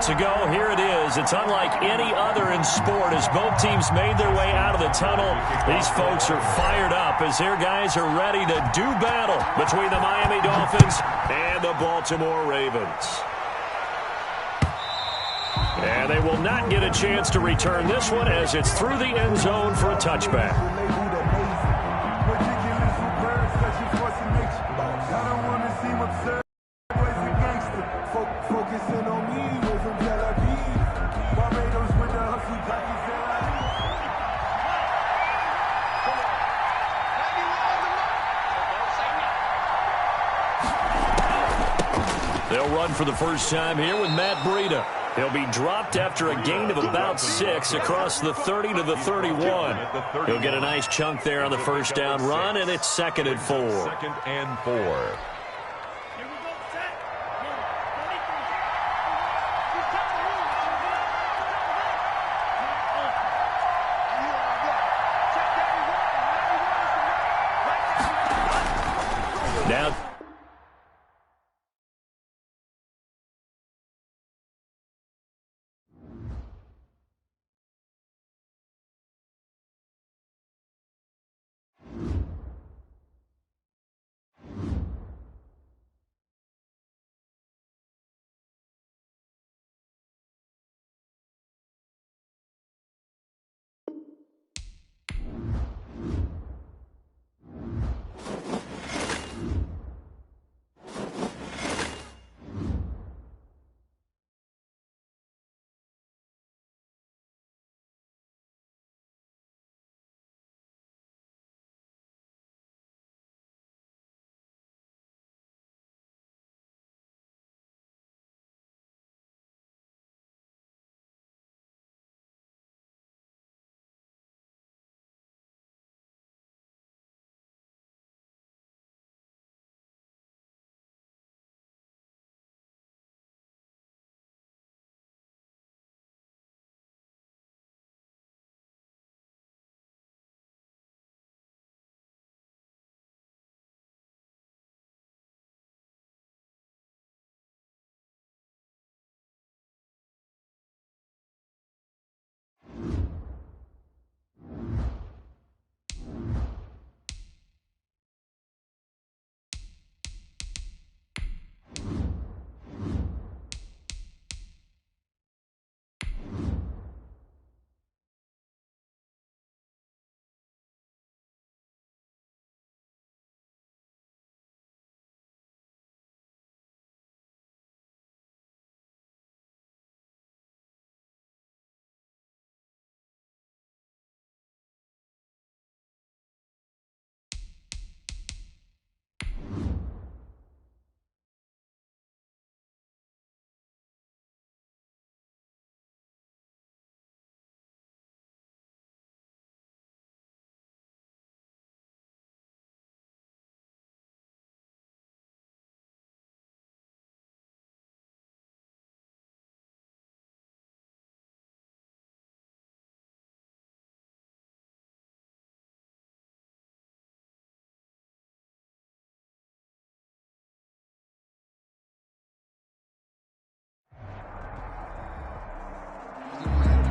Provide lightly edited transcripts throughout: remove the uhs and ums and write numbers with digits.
minutes ago. Here it is. It's unlike any other in sport as both teams made their way out of the tunnel. These folks are fired up as their guys are ready to do battle between the Miami Dolphins and the Baltimore Ravens. And they will not get a chance to return this one as it's through the end zone for a touchback. They'll run for the first time here with Matt Breida. He'll be dropped after a gain of about 6 across the 30 to the 31. He'll get a nice chunk there on the first down run, and it's 2nd and 4. 2nd and 4. Now,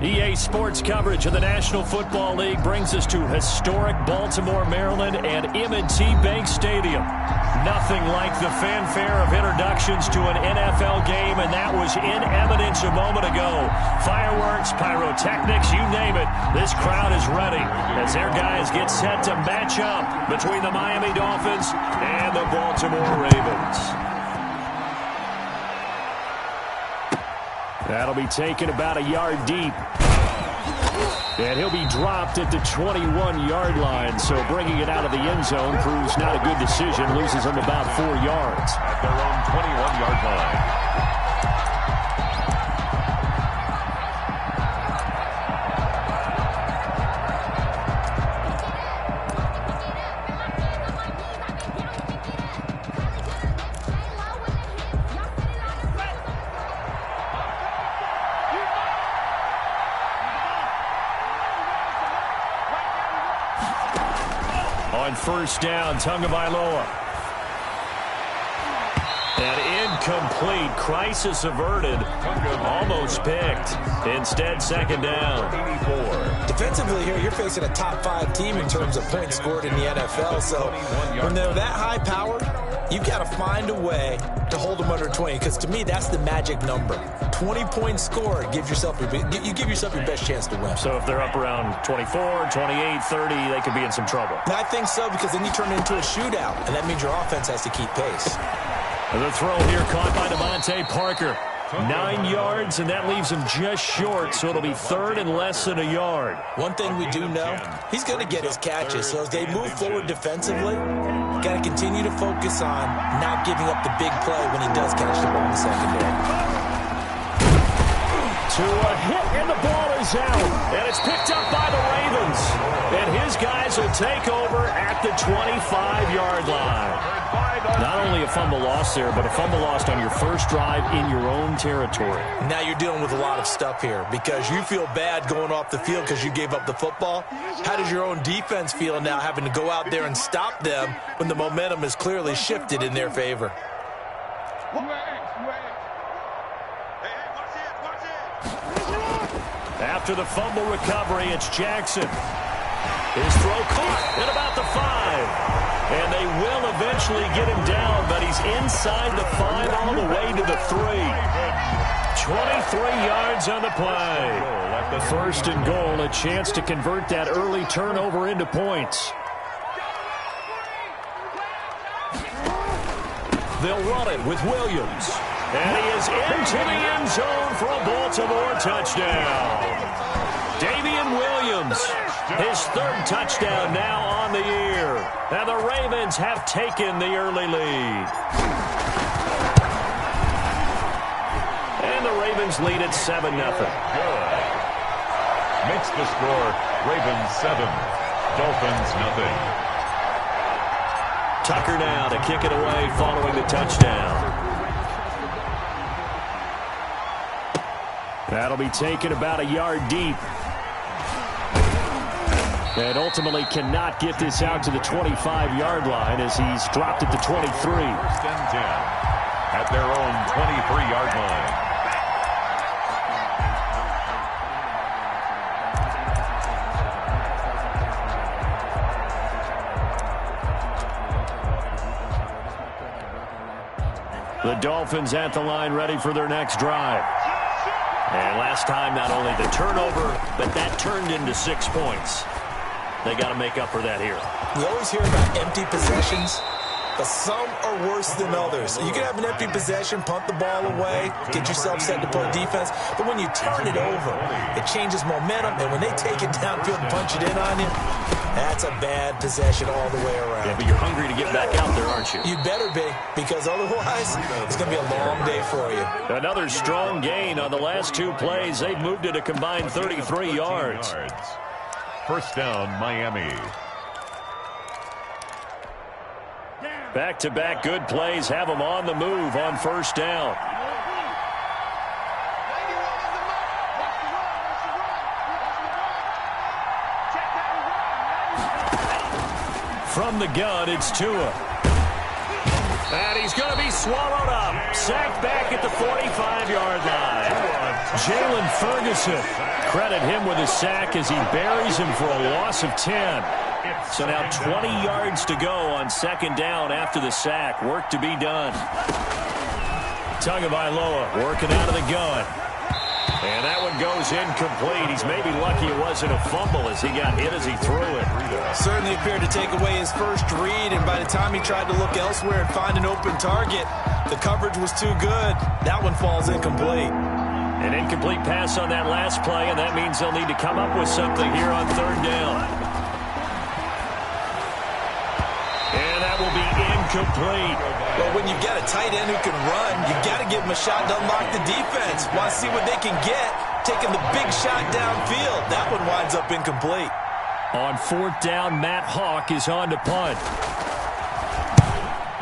EA Sports coverage of the National Football League brings us to historic Baltimore, Maryland, and M&T Bank Stadium. Nothing like the fanfare of introductions to an NFL game, and that was in evidence a moment ago. Fireworks, pyrotechnics, you name it. This crowd is ready as their guys get set to match up between the Miami Dolphins and the Baltimore Ravens. That'll be taken about a yard deep. And he'll be dropped at the 21-yard line. So bringing it out of the end zone proves not a good decision. Loses him about 4 yards. At their own 21-yard line. On first down, Tagovailoa. And incomplete. incomplete. Crisis averted. Almost picked. Instead, second down. 84. Defensively here, you're facing a top 5 team in terms of points scored in the NFL. So when they're that high powered, you've got to find a way to hold them under 20. Because to me, that's the magic number. 20 points scored, you give yourself your best chance to win. So if they're up around 24, 28, 30, they could be in some trouble. I think so, because then you turn it into a shootout, and that means your offense has to keep pace. The throw here caught by Devontae Parker. 9 yards, and that leaves him just short, so it'll be third and less than a yard. One thing we do know, he's going to get his catches. So as they move forward defensively, you got to continue to focus on not giving up the big play when he does catch the ball in the secondary. To a hit, and the ball is out. And it's picked up by the Ravens. And his guys will take over at the 25-yard line. Not only a fumble loss there, but a fumble lost on your first drive in your own territory. Now you're dealing with a lot of stuff here because you feel bad going off the field because you gave up the football. How does your own defense feel now having to go out there and stop them when the momentum is clearly shifted in their favor? After the fumble recovery, it's Jackson. His throw caught at about the 5. And they will eventually get him down, but he's inside the 5 all the way to the 3. 23 yards on the play. First and goal, a chance to convert that early turnover into points. They'll run it with Williams. And he is into the end zone for a Baltimore touchdown. Davian Williams, his 3rd touchdown now on the year. And the Ravens have taken the early lead. And the Ravens lead at 7-0. Good. Makes the score Ravens 7, Dolphins nothing. Tucker now to kick it away following the touchdown. That'll be taken about a yard deep. And ultimately cannot get this out to the 25-yard line as he's dropped at the 23. First and 10 at their own 23-yard line. The Dolphins at the line ready for their next drive. And last time, not only the turnover, but that turned into 6 points. They got to make up for that here. We always hear about empty possessions, but some are worse than others. You can have an empty possession, punt the ball away, get yourself set to play defense, but when you turn it over, it changes momentum, and when they take it downfield and punch it in on you, that's a bad possession all the way around. Yeah, but you're hungry to get back out there, aren't you? You better be, because otherwise, it's going to be a long day for you. Another strong gain on the last 2 plays. They've moved it a combined 33 yards. First down, Miami. Back-to-back good plays have them on the move on first down. From the gun, it's Tua. And he's going to be swallowed up. Sacked back at the 45-yard line. Jalen Ferguson. Credit him with a sack as he buries him for a loss of 10. So now 20 yards to go on second down after the sack. Work to be done. Tagovailoa working out of the gun. And that one goes incomplete. He's maybe lucky it wasn't a fumble as he got hit as he threw it. Certainly appeared to take away his first read, and by the time he tried to look elsewhere and find an open target, the coverage was too good. That one falls incomplete. An incomplete pass on that last play, and that means they'll need to come up with something here on third down. And that will be incomplete. Well, when you've got a tight end who can run, you've got to give him a shot to unlock the defense. Want to see what they can get, taking the big shot downfield. That one winds up incomplete. On fourth down, Matt Hawk is on to punt.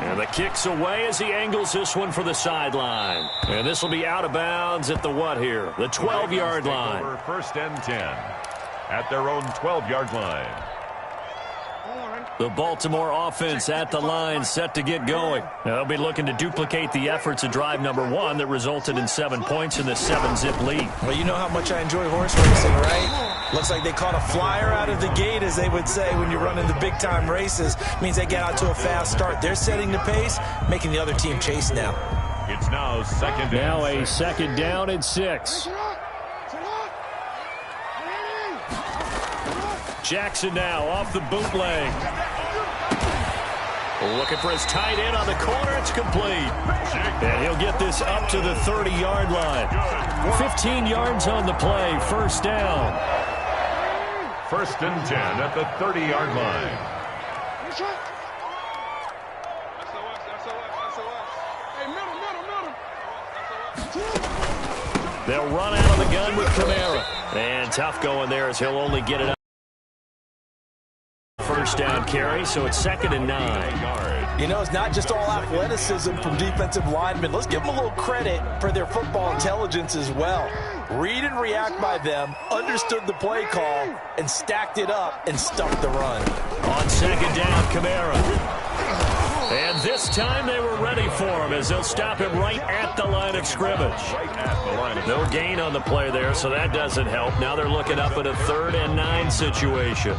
And the kick's away as he angles this one for the sideline. And this will be out of bounds at the what here? The 12-yard line. First and 10 at their own 12-yard line. The Baltimore offense at the line, set to get going. They'll be looking to duplicate the efforts of drive number 1 that resulted in 7 points in the 7-zip lead. Well, you know how much I enjoy horse racing, right? Looks like they caught a flyer out of the gate, as they would say when you're running the big-time races. Means they get out to a fast start. They're setting the pace, making the other team chase now. It's now second down. Now a second down and 6. Jackson now off the bootleg. Looking for his tight end on the corner. It's complete. And he'll get this up to the 30-yard line. 15 yards on the play. First down. First and 10 at the 30-yard line. They'll run out of the gun with Kamara. And tough going there as he'll only get it up. First down carry, so it's 2nd and 9. You know, it's not just all athleticism from defensive linemen. Let's give them a little credit for their football intelligence as well. Read and react by them, understood the play call, and stacked it up and stuffed the run. On 2nd down, Kamara. And this time they were ready for him as they'll stop him right at the line of scrimmage. No gain on the play there, so that doesn't help. Now they're looking up at a 3rd and 9 situation.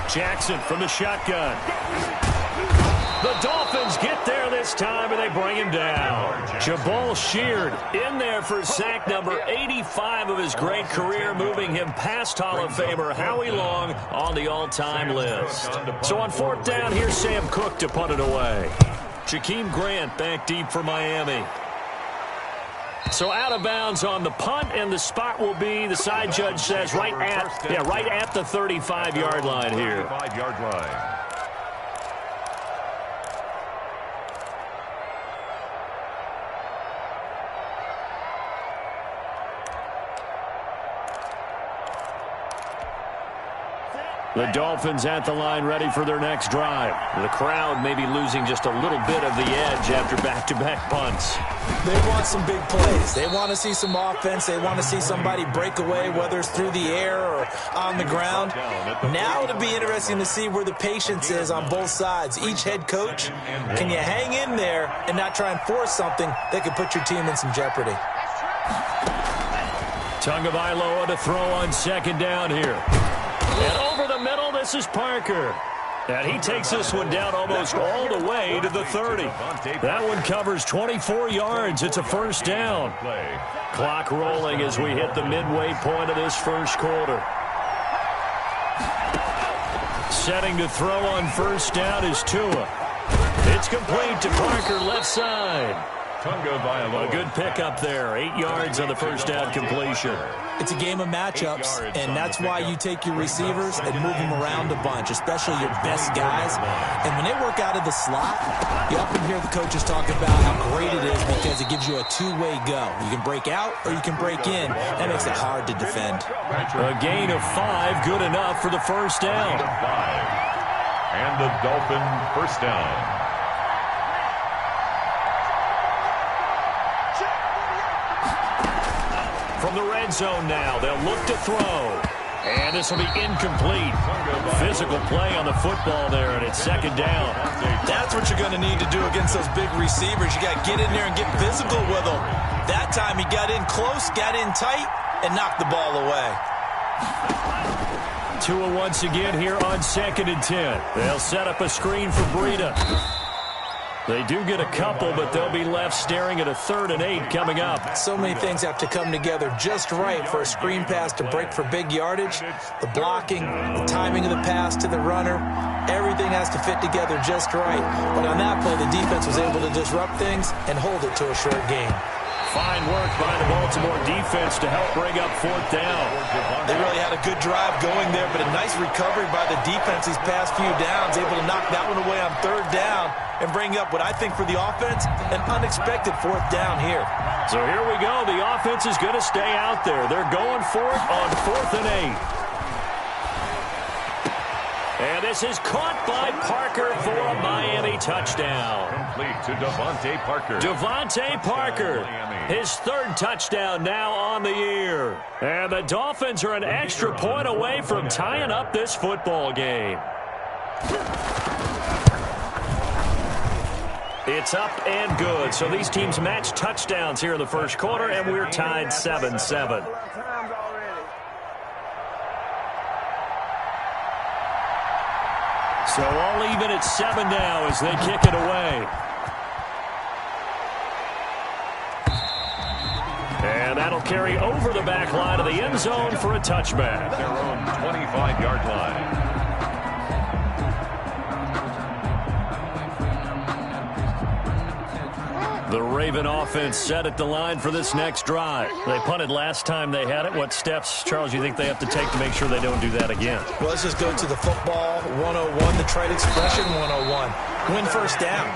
Jackson from the shotgun. The Dolphins get there this time, and they bring him down. Jabal Sheard in there for sack number 85 of his great career, moving him past Hall of Famer Howie Long on the all-time list. So on 4th down, here's Sam Cook to punt it away. Jakeem Grant back deep for Miami. So out of bounds on the punt, and the spot will be, the side judge says, right at the 35-yard line here. 35-yard line. The Dolphins at the line ready for their next drive. The crowd may be losing just a little bit of the edge after back-to-back punts. They want some big plays. They want to see some offense. They want to see somebody break away, whether it's through the air or on the ground. Now it'll be interesting to see where the patience is on both sides. Each head coach, can you hang in there and not try and force something that could put your team in some jeopardy? Tagovailoa to throw on 2nd down here. And over the middle, this is Parker. And he takes this one down almost all the way to the 30. That one covers 24 yards. It's a first down. Clock rolling as we hit the midway point of this first quarter. Setting to throw on first down is Tua. It's complete to Parker, left side. A good pickup there. 8 yards on the first down completion. It's a game of matchups, and that's why you take your receivers and move them around a bunch, especially your best guys. And when they work out of the slot, you often hear the coaches talk about how great it is because it gives you a two-way go. You can break out or you can break in. That makes it hard to defend. A gain of 5, good enough for the first down. And the Dolphin first down. From the red zone now, they'll look to throw. And this will be incomplete. Physical play on the football there, and it's 2nd down. That's what you're going to need to do against those big receivers. You got to get in there and get physical with them. That time he got in close, got in tight, and knocked the ball away. Tua once again here on 2nd and 10. They'll set up a screen for Breida. They do get a couple, but they'll be left staring at a 3rd and 8 coming up. So many things have to come together just right for a screen pass to break for big yardage. The blocking, the timing of the pass to the runner, everything has to fit together just right. But on that play, the defense was able to disrupt things and hold it to a short game. Fine work by the Baltimore defense to help bring up 4th down. They really had a good drive going there, but a nice recovery by the defense these past few downs, able to knock that one away on 3rd down and bring up what I think for the offense, an unexpected 4th down here. So here we go. The offense is going to stay out there. They're going for it on 4th and 8. And this is caught by Parker for a Miami a touchdown. Complete to Devontae Parker. Devontae Parker, his third touchdown now on the year. And the Dolphins are an extra point away from tying up this football game. It's up and good. So these teams match touchdowns here in the first quarter, and we're tied 7-7. So all even at 7 now as they kick it away. And that'll carry over the back line of the end zone for a touchback. Their own 25-yard line. The Raven offense set at the line for this next drive. They punted last time they had it. What steps, Charles, you think they have to take to make sure they don't do that again? Well, let's just go to the football 101, the trade expression 101. Win first down.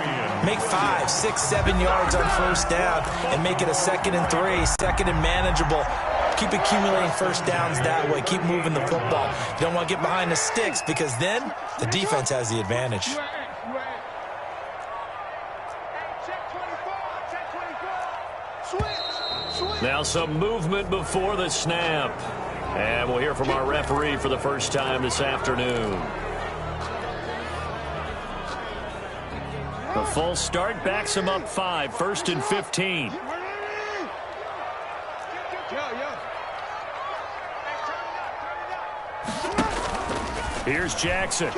Make 5, 6, 7 yards on first down and make it a 2nd and 3, 2nd and manageable. Keep accumulating first downs that way. Keep moving the football. You don't want to get behind the sticks because then the defense has the advantage. Now some movement before the snap. And we'll hear from our referee for the first time this afternoon. The full start backs him up 5, 1st and 15. Here's Jackson.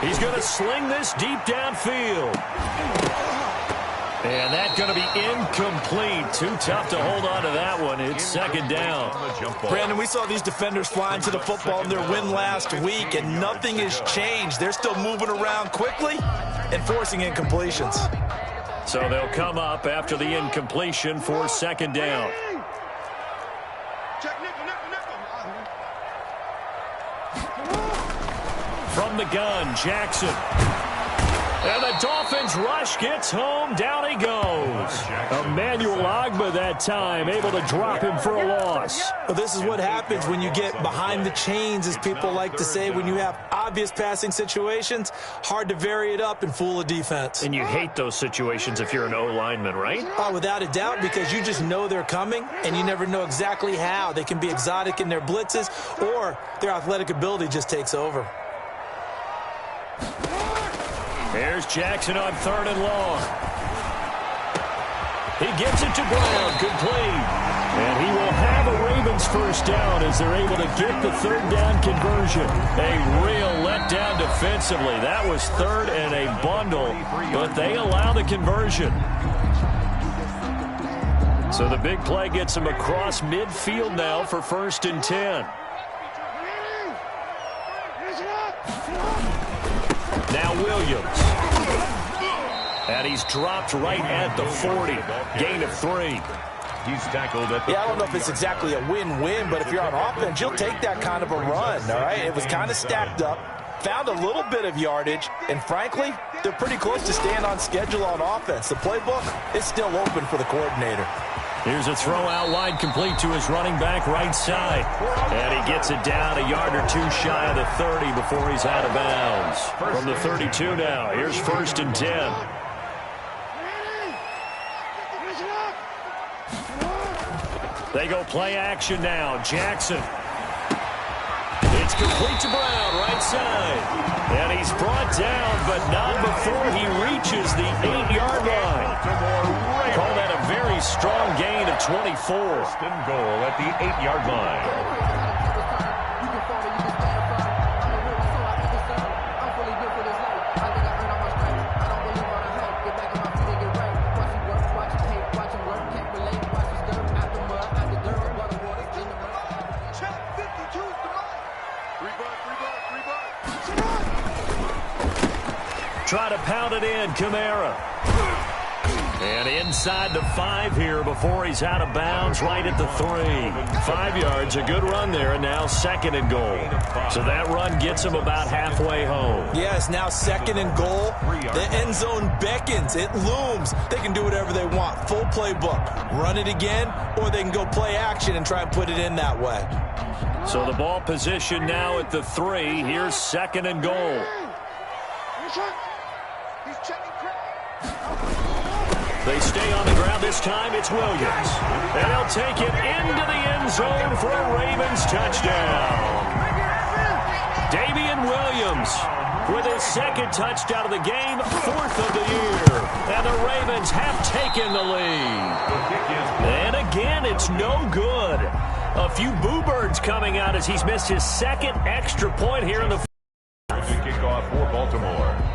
He's going to sling this deep downfield. And that's going to be incomplete. Too tough to hold on to that one. It's 2nd down. Brandon, we saw these defenders flying to the football in their win last week, and nothing has changed. They're still moving around quickly and forcing incompletions. So they'll come up after the incompletion for 2nd down. From the gun, Jackson. And the Dolphins rush gets home. Down he goes. Emmanuel Ogbah that time able to drop him for a loss. Well, this is what happens when you get behind the chains, as people like to say. When you have obvious passing situations, hard to vary it up and fool a defense. And you hate those situations if you're an O-lineman, right? Oh, without a doubt, because you just know they're coming, and you never know exactly how. They can be exotic in their blitzes, or their athletic ability just takes over. Here's Jackson on 3rd and long. He gets it to Brown, complete. And he will have a Ravens first down as they're able to get the 3rd down conversion. A real letdown defensively. That was 3rd and a bundle, but they allow the conversion. So the big play gets them across midfield now for 1st and 10. Now Williams. And he's dropped right at the 40. Gain of 3. He's tackled at the I don't know if it's exactly a win-win, but if you're on offense, you'll take that kind of a run, all right? It was kind of stacked up, found a little bit of yardage, and frankly, they're pretty close to staying on schedule on offense. The playbook is still open for the coordinator. Here's a throw out wide, complete to his running back right side. And he gets it down a yard or 2 shy of the 30 before he's out of bounds. From the 32 now, here's 1st and 10. They go play action now. Jackson. It's complete to Brown, right side. And he's brought down, but not before he reaches the 8-yard line. Call that a very strong gain of 24. 1st and goal at the 8-yard line. Try to pound it in, Kamara. And inside the 5 here before he's out of bounds, right at the 3. 5 yards, a good run there, and now 2nd and goal. So that run gets him about halfway home. Yes, now 2nd and goal. The end zone beckons. It looms. They can do whatever they want. Full playbook. Run it again, or they can go play action and try and put it in that way. So the ball position now at the 3. Here's 2nd and goal. They stay on the ground. This time it's Williams. And he'll take it into the end zone for a Ravens touchdown. Damian Williams with his second touchdown of the game, fourth of the year. And the Ravens have taken the lead. And again, it's no good. A few boo birds coming out as he's missed his second extra point here in the kickoff for Baltimore.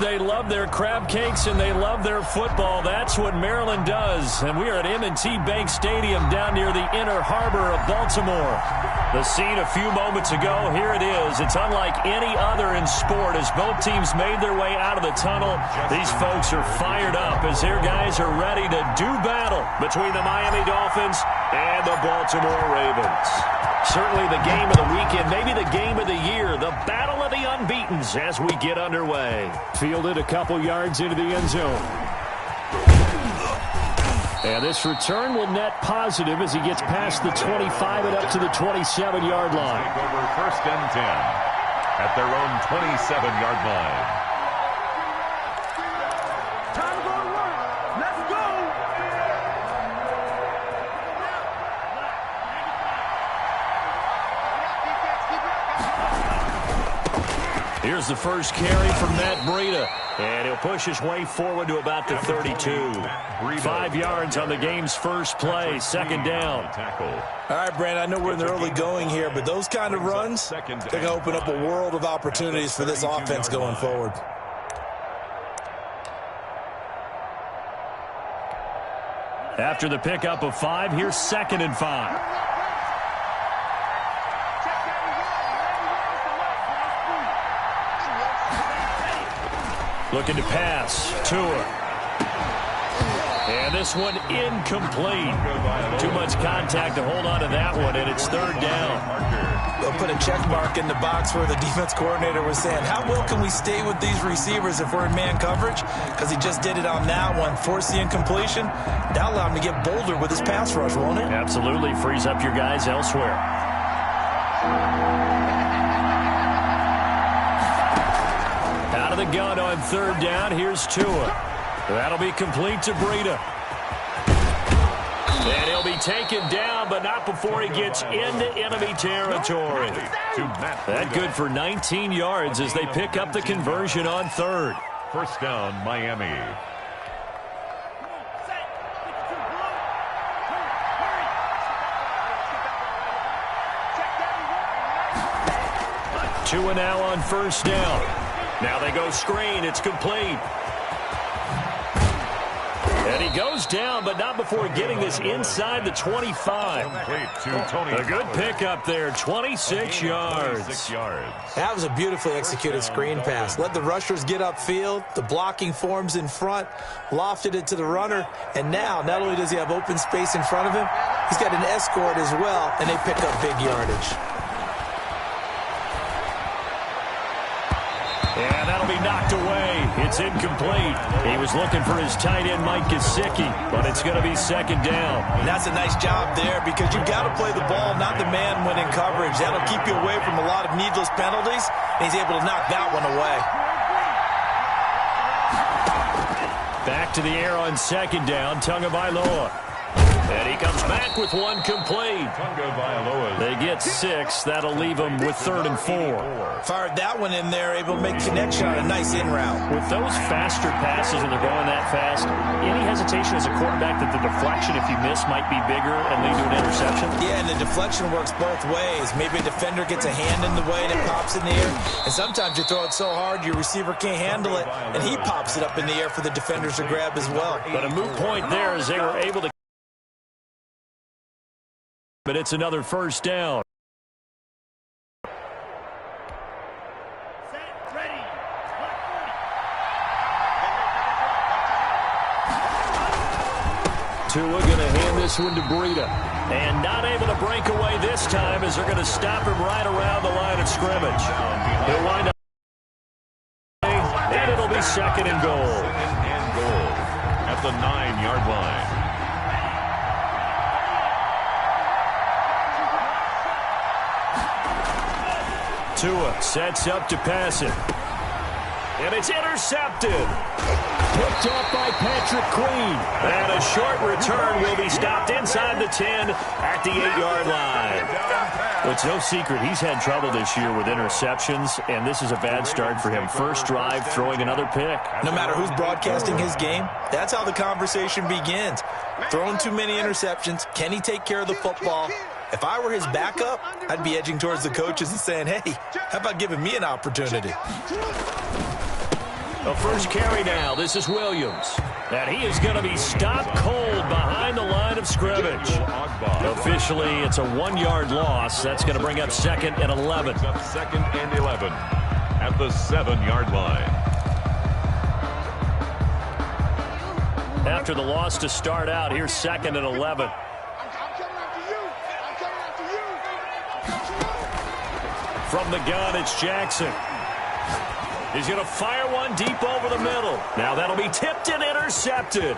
they love their crab cakes and they love their football. That's what Maryland does. And we are at M&T Bank Stadium down near the Inner Harbor of Baltimore. The scene a few moments ago, here it is. It's unlike any other in sport as both teams made their way out of the tunnel. These folks are fired up as their guys are ready to do battle between the Miami Dolphins and the Baltimore Ravens. Certainly the game of the weekend, maybe the game of the year, the battle of the unbeatens as we get underway. Fielded a couple yards into the end zone. And this return will net positive as he gets past the 25 and up to the 27-yard line. Take over 1st and 10 at their own 27-yard line. Time to go to work. Let's go. Here's the first carry from Matt Breida. And he'll push his way forward to about the 32. 5 yards on the game's first play, 2nd down. All right, Brandon, I know we're in the early going here, but those kind of runs, they're going to open up a world of opportunities for this offense going forward. After the pickup of 5, here's 2nd and 5. Looking to pass. Tua. And this one incomplete. Too much contact to hold on to that one, and it's 3rd down. They'll put a check mark in the box where the defense coordinator was saying, how well can we stay with these receivers if we're in man coverage? Because he just did it on that one. Force the incompletion. That'll allow him to get bolder with his pass rush, won't it? Absolutely. Frees up your guys elsewhere. Out of the gun on 3rd down. Here's Tua. That'll be complete to Breida. And he'll be taken down, but not before he gets into enemy territory. That good for 19 yards as they pick up the conversion on 3rd. 1st down, Miami. Tua now on 1st down. Now they go screen. It's complete. And he goes down, but not before getting this inside the 25. A good pickup there, 26 yards. That was a beautifully executed screen pass. Let the rushers get upfield. The blocking forms in front. Lofted it to the runner. And now, not only does he have open space in front of him, he's got an escort as well, and they pick up big yardage. And that'll be knocked away. It's incomplete. He was looking for his tight end, Mike Gesicki, but it's going to be 2nd down. And that's a nice job there because you've got to play the ball, not the man when in coverage. That'll keep you away from a lot of needless penalties, and he's able to knock that one away. Back to the air on 2nd down, Tagovailoa. And he comes back with one complete. They get 6. That'll leave them with 3rd and 4. Fired that one in there, able to make connection on a nice in route. With those faster passes and they're going that fast, any hesitation as a quarterback that the deflection, if you miss, might be bigger and lead to an interception? Yeah, and the deflection works both ways. Maybe a defender gets a hand in the way and it pops in the air. And sometimes you throw it so hard your receiver can't handle it, and he pops it up in the air for the defenders to grab as well. But a moot point there as they were able to. But it's another 1st down. Tua going to hand this one to Breida. And not able to break away this time as they're going to stop him right around the line of scrimmage. He'll wind up. And it'll be 2nd and goal. 2nd and goal at the 9-yard line. Tua sets up to pass it. And it's intercepted. Picked off by Patrick Queen. And a short return will be stopped inside the 10 at the 8-yard line. It's no secret he's had trouble this year with interceptions, and this is a bad start for him. First drive, throwing another pick. No matter who's broadcasting his game, that's how the conversation begins. Throwing too many interceptions. Can he take care of the football? If I were his backup, I'd be edging towards the coaches and saying, hey, how about giving me an opportunity? The first carry now. This is Williams. And he is going to be stopped cold behind the line of scrimmage. Officially, it's a 1-yard loss. That's going to bring up 2nd and 11. Up 2nd and 11 at the 7-yard line. After the loss to start out, here's 2nd and 11. From the gun, it's Jackson. He's going to fire one deep over the middle. Now that'll be tipped and intercepted.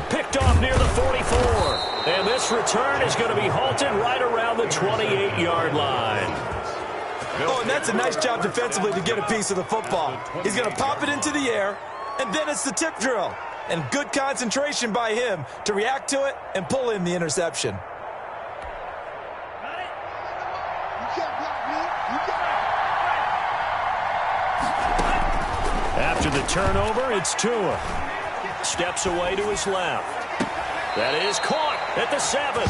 Picked off near the 44. And this return is going to be halted right around the 28-yard line. Oh, and that's a nice job defensively to get a piece of the football. He's going to pop it into the air, and then it's the tip drill. And good concentration by him to react to it and pull in the interception. After the turnover, it's Tua. Steps away to his left. That is caught at the 7.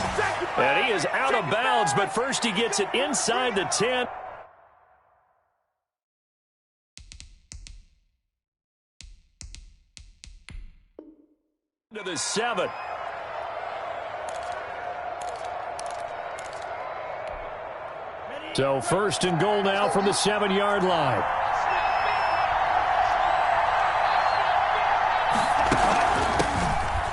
And he is out of bounds, but first he gets it inside the 10. To the 7. So 1st and goal now from the 7-yard line.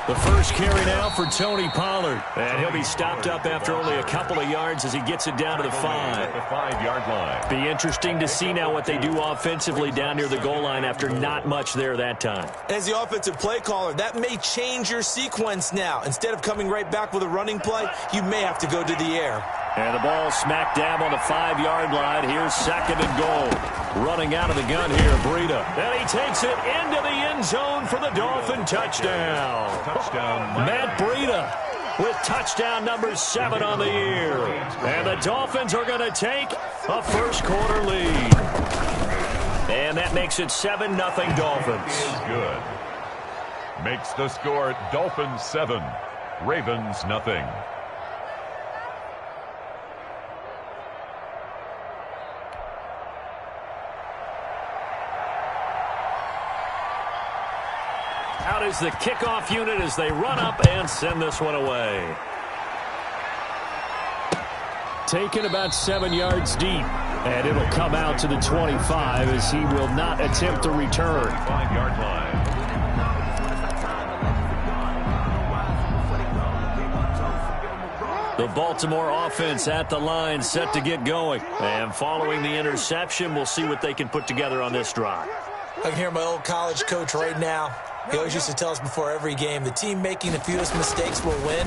The first carry now for Tony Pollard. And he'll be stopped up after only a couple of yards as he gets it down to the 5. The 5-yard line. Be interesting to see now what they do offensively down near the goal line after not much there that time. As the offensive play caller, that may change your sequence now. Instead of coming right back with a running play, you may have to go to the air. And the ball smack dab on the 5-yard line. Here's 2nd and goal. Running out of the gun here, Breida. And he takes it into the end zone for the Dolphin touchdown. Matt Breida with touchdown number 7 on the year. And the Dolphins are going to take a first-quarter lead. And that makes it 7-0 Dolphins. Good. Makes the score Dolphins 7, Ravens nothing. Out is the kickoff unit as they run up and send this one away. Taken about 7 yards deep. And it'll come out to the 25 as he will not attempt to return. 5-yard line. The Baltimore offense at the line set to get going. And following the interception, we'll see what they can put together on this drive. I can hear my old college coach right now. He always used to tell us before every game, the team making the fewest mistakes will win.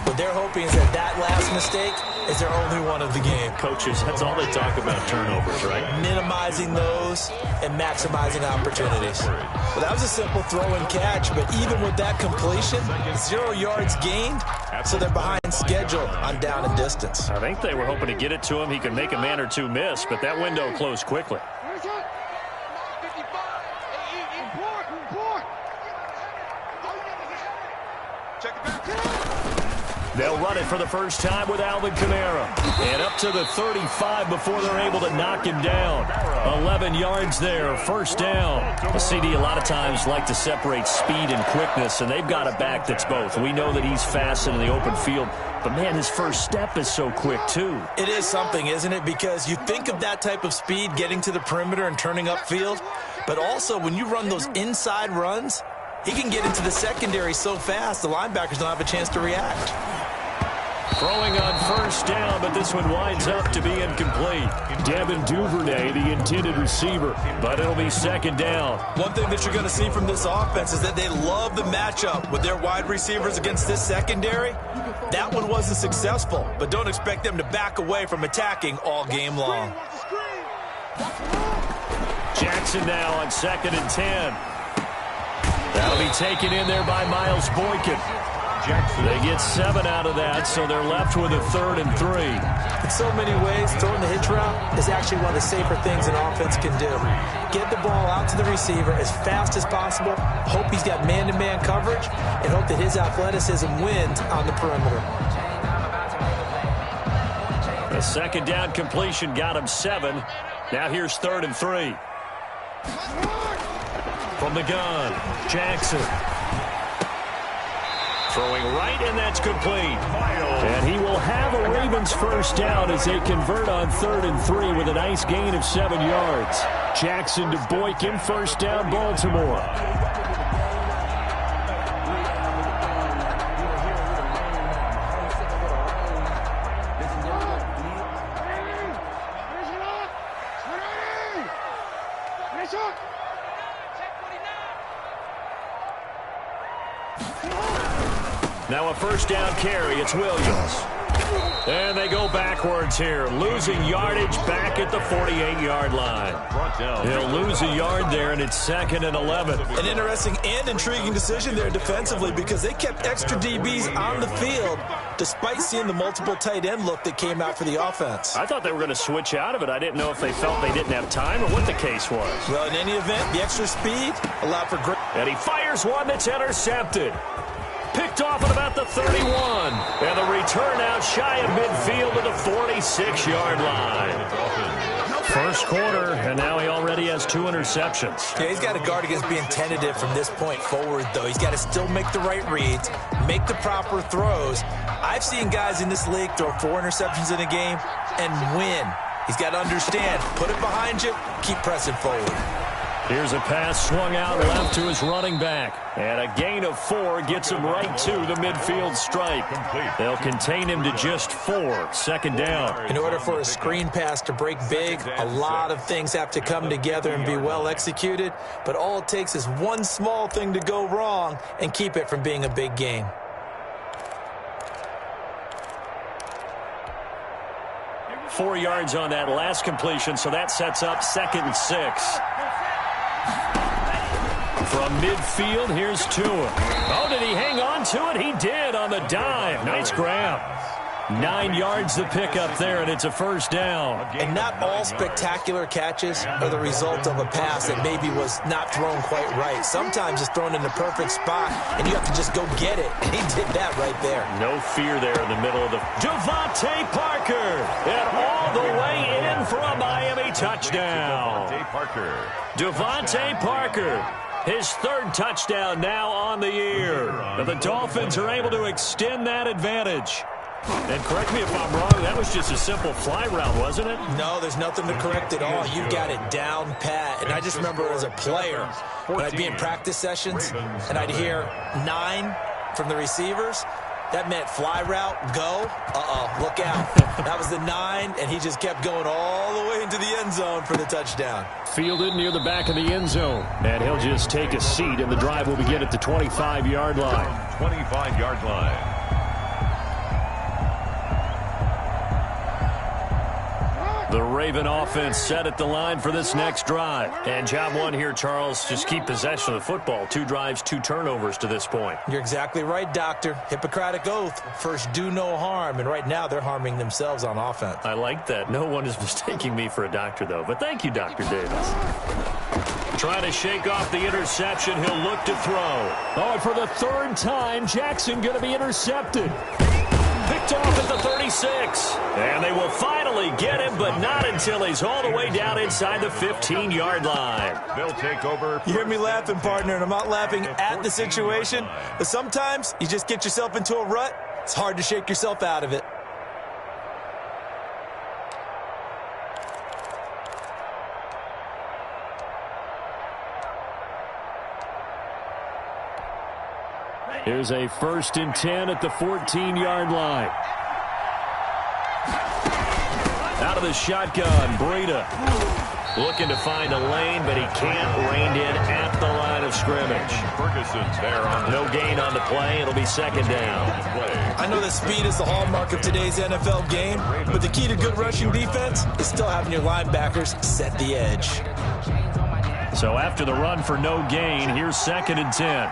What they're hoping is that last mistake is their only one of the game. Coaches, that's all they talk about, turnovers, right? Minimizing those and maximizing opportunities. Well, that was a simple throw and catch, but even with that completion, 0 yards gained, so they're behind schedule on down and distance. I think they were hoping to get it to him. He could make a man or two miss, but that window closed quickly. They'll run it for the first time with Alvin Kamara. And up to the 35 before they're able to knock him down. 11 yards there, first down. The CD a lot of times like to separate speed and quickness, and they've got a back that's both. We know that he's fast in the open field, but, man, his first step is so quick, too. It is something, isn't it? Because you think of that type of speed getting to the perimeter and turning upfield, but also when you run those inside runs, he can get into the secondary so fast the linebackers don't have a chance to react. Throwing on first down, but this one winds up to be incomplete. Devin Duvernay, the intended receiver, but it'll be second down. One thing that you're going to see from this offense is that they love the matchup with their wide receivers against this secondary. That one wasn't successful, but don't expect them to back away from attacking all game long. Jackson now on 2nd and 10. That'll be taken in there by Miles Boykin. They get 7 out of that, so they're left with a 3rd and 3. In so many ways, throwing the hitch route is actually one of the safer things an offense can do. Get the ball out to the receiver as fast as possible, hope he's got man-to-man coverage, and hope that his athleticism wins on the perimeter. The second down completion got him 7. Now here's 3rd and 3. From the gun, Jackson. Throwing right, and that's complete. And he will have a Ravens first down as they convert on 3rd and 3 with a nice gain of 7 yards. Jackson to Boykin, first down, Baltimore. Now a first down carry. It's Williams. And they go backwards here, losing yardage back at the 48-yard line. He'll lose a yard there, and it's 2nd and 11. An interesting and intriguing decision there defensively because they kept extra DBs on the field despite seeing the multiple tight end look that came out for the offense. I thought they were going to switch out of it. I didn't know if they felt they didn't have time or what the case was. Well, in any event, the extra speed allowed for great. And he fires one that's intercepted. Picked off at about the 31. And the return out shy of midfield to the 46-yard line. First quarter, and now he already has 2 interceptions. Yeah, he's got to guard against being tentative from this point forward, though. He's got to still make the right reads, make the proper throws. I've seen guys in this league throw 4 interceptions in a game and win. He's got to understand, put it behind you, keep pressing forward. Here's a pass swung out left to his running back. And a gain of 4 gets him right to the midfield stripe. They'll contain him to just 4. Second down. In order for a screen pass to break big, a lot of things have to come together and be well executed. But all it takes is one small thing to go wrong and keep it from being a big game. Four yards on that last completion, so that sets up 2nd and 6. From midfield, here's Tua. Oh, did he hang on to it? He did on the dive. Nice grab. 9 yards to pick up there, and it's a first down. And not all spectacular catches are the result of a pass that maybe was not thrown quite right. Sometimes it's thrown in the perfect spot, and you have to just go get it. And he did that right there. No fear there in the middle of the... Devontae Parker, and all the way in for a Miami touchdown. Devontae Parker. His 3rd touchdown now on the year. And the Dolphins are able to extend that advantage. And correct me if I'm wrong, that was just a simple fly route, wasn't it? No, there's nothing to correct at all. You got it down pat. And I just remember as a player, when I'd be in practice sessions, and I'd hear 9 from the receivers, that meant fly route, go, look out. That was the 9, and he just kept going all the way into the end zone for the touchdown. Fielded near the back of the end zone. And he'll just take a seat, and the drive will begin at the 25-yard line. 25-yard line. The Raven offense set at the line for this next drive. And job one here, Charles, just keep possession of the football. 2 drives, 2 turnovers to this point. You're exactly right, Doctor. Hippocratic oath. First, do no harm. And right now, they're harming themselves on offense. I like that. No one is mistaking me for a doctor, though. But thank you, Dr. Davis. Trying to shake off the interception. He'll look to throw. Oh, and for the 3rd time, Jackson going to be intercepted. Picked off at the 36. And they will finally get him, but not until he's all the way down inside the 15-yard line. They'll take over. You hear me laughing, partner, and I'm not laughing at the situation. But sometimes you just get yourself into a rut. It's hard to shake yourself out of it. Here's a 1st and 10 at the 14-yard line. Out of the shotgun, Breida looking to find a lane, but he can't rein in at the line of scrimmage. Ferguson's there on no gain on the play. It'll be 2nd down. I know that speed is the hallmark of today's NFL game, but the key to good rushing defense is still having your linebackers set the edge. So after the run for no gain, here's 2nd and 10.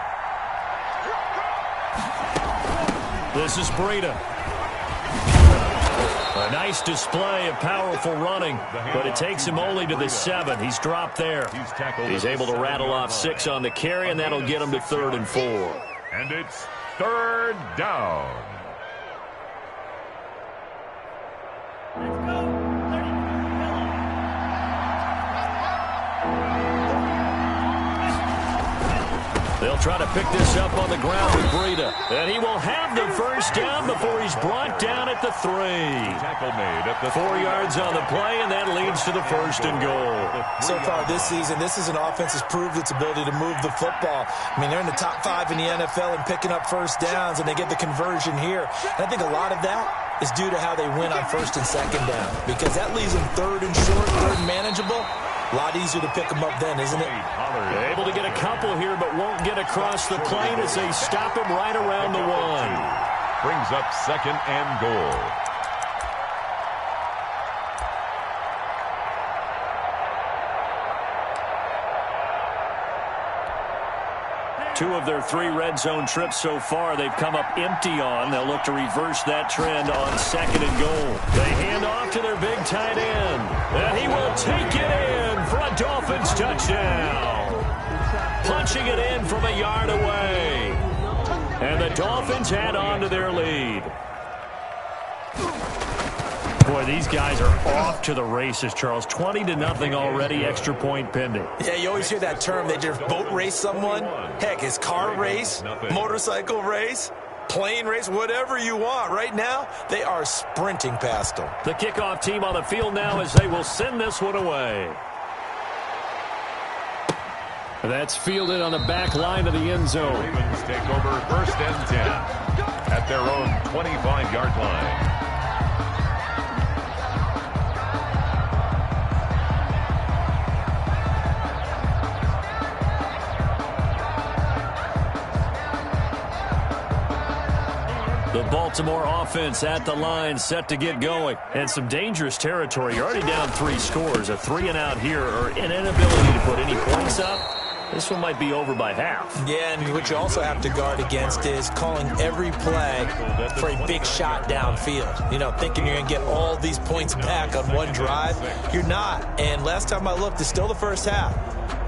This is Breida. A nice display of powerful running, but it takes him only to the 7. He's dropped there. He's able to rattle off 6 on the carry, and that'll get him to 3rd and 4. And it's 3rd down. They'll try to pick this up on the ground with Breida. And he will have the first down before he's brought down at the 3. Tackle made at the 4 yards on the play, and that leads to the 1st and goal. So far this season, this is an offense that's proved its ability to move the football. I mean, they're in the top 5 in the NFL in picking up first downs, and they get the conversion here. And I think a lot of that is due to how they win on 1st and 2nd down, because that leaves them 3rd and short, 3rd and manageable. A lot easier to pick them up then, isn't it? Able to get a couple here, but won't get across the plane as they stop him right around the 1. brings up 2nd and goal. Two of their 3 red zone trips so far, they've come up empty on. They'll look to reverse that trend on 2nd and goal. They hand off to their big tight end. And he will take it in for a Dolphins touchdown. Punching it in from a yard away. And the Dolphins add on to their lead. Boy, these guys are off to the races, Charles. 20-0 already, extra point pending. Yeah, you always hear that term. They just boat race someone. Heck, it's car race, motorcycle race, plane race, whatever you want. Right now, they are sprinting past them. The kickoff team on the field now as they will send this one away. That's fielded on the back line of the end zone. Ravens take over 1st and 10 at their own 25-yard line. The Baltimore offense at the line, set to get going. And some dangerous territory. You're already down 3 scores. A 3-and-out here, or an inability to put any points up. This one might be over by half. Yeah, and what you also have to guard against is calling every play for a big shot downfield. You know, thinking you're going to get all these points back on one drive. You're not. And last time I looked, it's still the first half.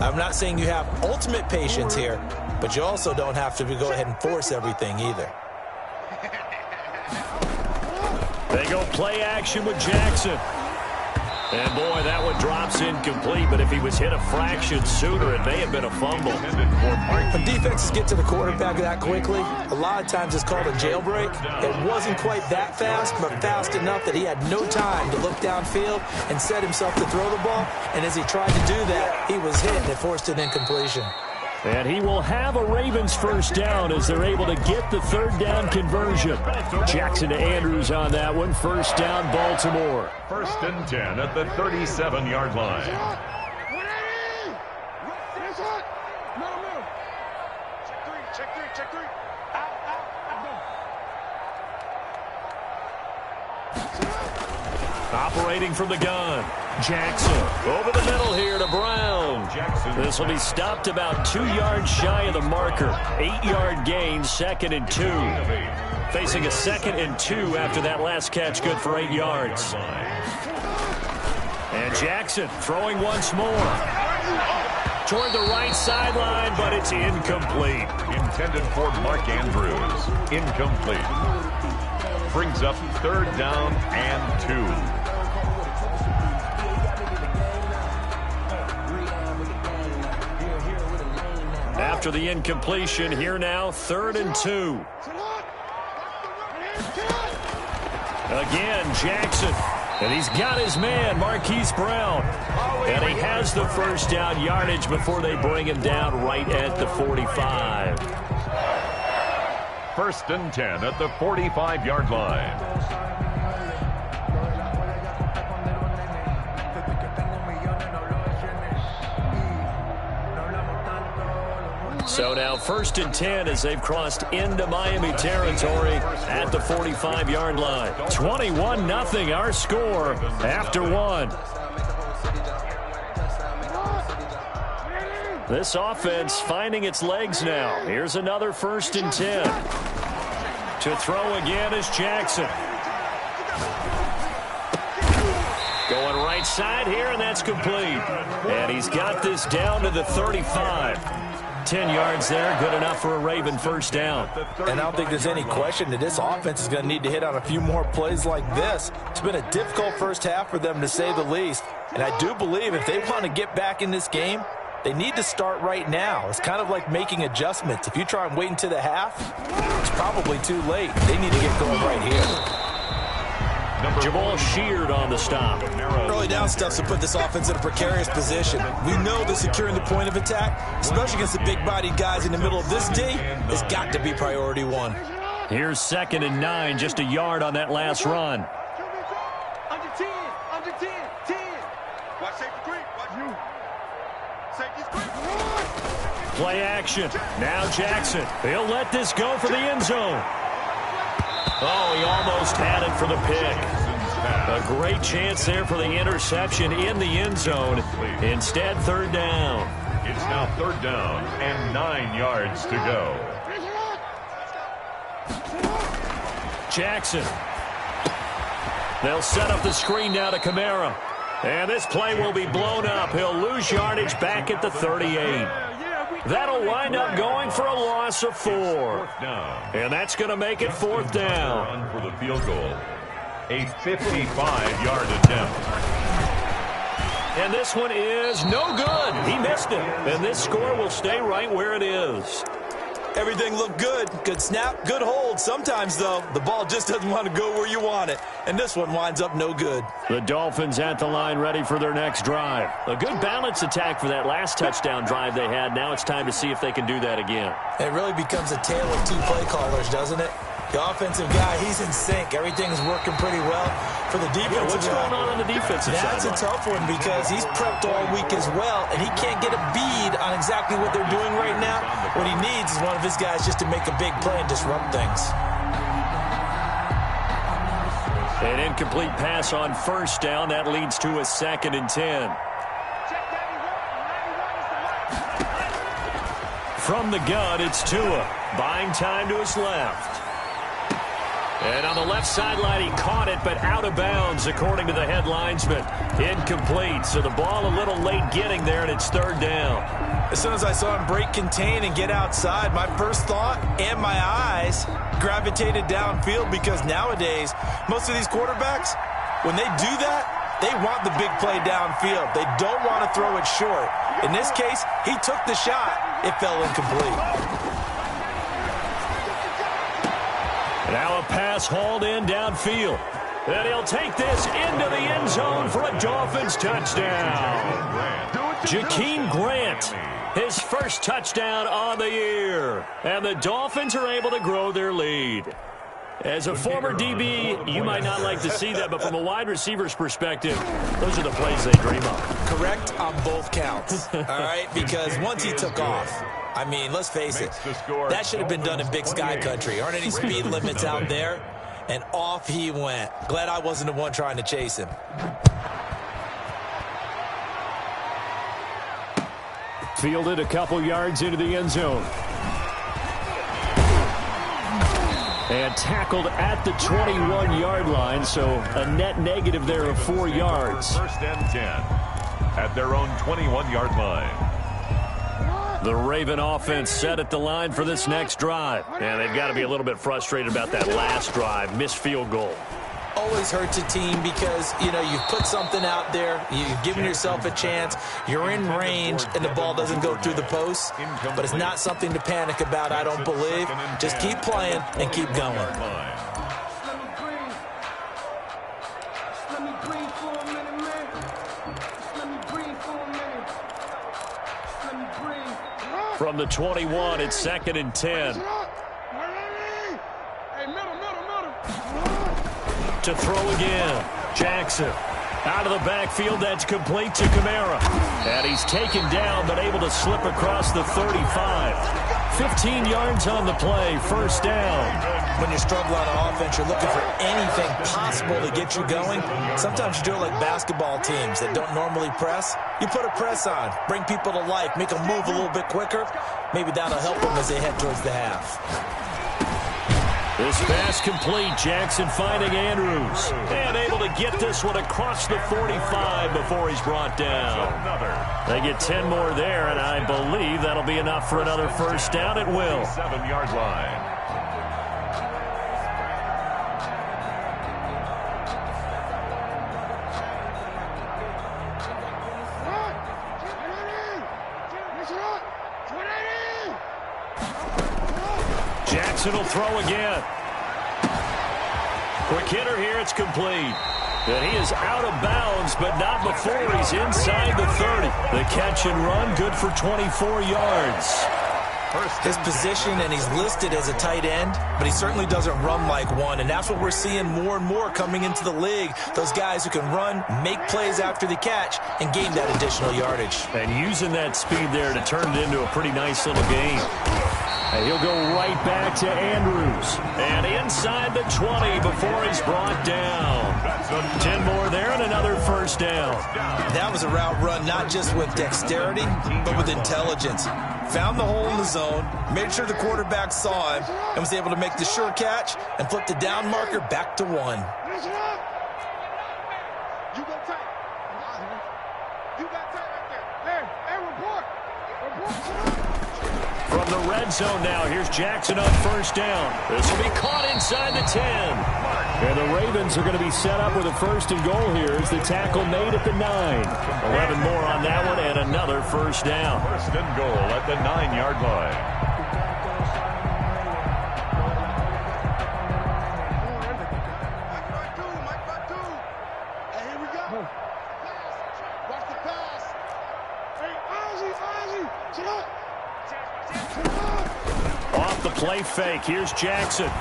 I'm not saying you have ultimate patience here, but you also don't have to go ahead and force everything either. They go play action with Jackson. And, boy, that one drops incomplete, but if he was hit a fraction sooner, it may have been a fumble. When defenses get to the quarterback that quickly, a lot of times it's called a jailbreak. It wasn't quite that fast, but fast enough that he had no time to look downfield and set himself to throw the ball. And as he tried to do that, he was hit and it forced an incompletion. And he will have a Ravens first down as they're able to get the 3rd down conversion. Jackson to Andrews on that one. First down, Baltimore. 1st and 10 at the 37-yard line. Check 3. Operating from the gun. Jackson over the middle here to Brown. This will be stopped about 2 yards shy of the marker. 8-yard gain, 2nd and 2. Facing a 2nd and 2 after that last catch, good for 8 yards. And Jackson throwing once more. Toward the right sideline, but it's incomplete. Intended for Mark Andrews. Incomplete. Brings up 3rd down and 2. After the incompletion, here now, 3rd and 2. Again, Jackson. And he's got his man, Marquise Brown. And he has the first down yardage before they bring him down right at the 45. 1st and 10 at the 45-yard line. So now 1st and 10 as they've crossed into Miami territory at the 45-yard line. 21-0 our score after 1. This offense finding its legs now. Here's another 1st and 10. To throw again is Jackson. Going right side here, and that's complete. And he's got this down to the 35. 10 yards there, good enough for a Raven first down. And I don't think there's any question that this offense is going to need to hit on a few more plays like this. It's been a difficult first half for them, to say the least. And I do believe if they want to get back in this game, They need to start right now. It's kind of like making adjustments. If you try and wait until the half, it's probably too late. They need to get going right here. Jamal Sheard on the stop. Early down stuffs to put this offense in a precarious position. We know that securing the point of attack, especially against the big-bodied guys in the middle of this D, has got to be priority one. Here's 2nd and 9, just a yard on that last run. Under 10, under 10, 10. Watch safety creep, watch you. Safety's creep. Play action. Now Jackson. He'll let this go for the end zone. Oh, he almost had it for the pick. A great chance there for the interception in the end zone. Instead, 3rd down. It's now 3rd down and 9 yards to go. Jackson. They'll set up the screen now to Kamara. And this play will be blown up. He'll lose yardage back at the 38. That'll wind up going for a loss of 4. And that's going to make it 4th down. Run for the field goal. A 55-yard attempt. And this one is no good. He missed it. And this score will stay right where it is. Everything looked good. Good snap, good hold. Sometimes, though, the ball just doesn't want to go where you want it. And this one winds up no good. The Dolphins at the line ready for their next drive. A good balance attack for that last touchdown drive they had. Now it's time to see if they can do that again. It really becomes a tale of 2 play callers, doesn't it? The offensive guy, he's in sync. Everything's working pretty well. For the defensive what's going on the defensive side? That's a tough one because he's prepped all week as well, and he can't get a bead on exactly what they're doing right now. What he needs is one of his guys just to make a big play and disrupt things. An incomplete pass on 1st down. That leads to a 2nd and 10. From the gun, it's Tua. Buying time to his left. And on the left sideline, he caught it, but out of bounds, according to the head linesman. Incomplete, so the ball a little late getting there, and it's 3rd down. As soon as I saw him break contain and get outside, my first thought and my eyes gravitated downfield because nowadays, most of these quarterbacks, when they do that, they want the big play downfield. They don't want to throw it short. In this case, he took the shot. It fell incomplete. Now a pass hauled in downfield. And he'll take this into the end zone for a Dolphins touchdown. Jakeem Grant, his first touchdown on the year. And the Dolphins are able to grow their lead. As a former DB, you might not like to see that, but from a wide receiver's perspective, those are the plays they dream of. Correct on both counts, all right? Because once he took off, I mean, let's face it, that should have been done in Big Sky Country. Aren't any speed limits out there? And off he went. Glad I wasn't the one trying to chase him. Fielded a couple yards into the end zone. And tackled at the 21-yard line, so a net negative there of 4 yards. 1st and 10 at their own 21-yard line. The Raven offense set at the line for this next drive. And they've got to be a little bit frustrated about that last drive, missed field goal. Always hurts a team because, you know, you've put something out there, you've given yourself a chance, you're in range, and the ball doesn't go through the post. But it's not something to panic about, I don't believe. Just keep playing and keep going. From the 21, it's 2nd and 10. To throw again. Jackson out of the backfield. That's complete to Kamara. And he's taken down but able to slip across the 35. 15 yards on the play. 1st down. When you're struggling on offense, you're looking for anything possible to get you going. Sometimes you do it like basketball teams that don't normally press. You put a press on, bring people to life, make them move a little bit quicker. Maybe that'll help them as they head towards the half. This pass complete. Jackson finding Andrews. And able to get this one across the 45 before he's brought down. They get 10 more there, and I believe that'll be enough for another 1st down. It will. 7-yard line. Jackson will throw again. Quick hitter here. It's complete. And he is out of bounds, but not before he's inside the 30. The catch and run, good for 24 yards. His position, and he's listed as a tight end, but he certainly doesn't run like one, and that's what we're seeing more and more coming into the league. Those guys who can run, make plays after the catch, and gain that additional yardage. And using that speed there to turn it into a pretty nice little game. And he'll go right back to Andrews. And inside the 20 before he's brought down. 10 more there and another first down. That was a route run not just with dexterity, but with intelligence. Found the hole in the zone, made sure the quarterback saw him, and was able to make the sure catch and flip the down marker back to 1. You go tight. You got tight right there. Hey, report. From the red zone now, here's Jackson on first down. This will be caught inside the 10. And the Ravens are going to be set up with a first and goal here as the tackle made at the 9. 11 more on that one and another first down. First and goal at the 9-yard line. Hey, here we go. Watch the pass. Hey, Ozzy, sit up. Off the play fake, here's Jackson.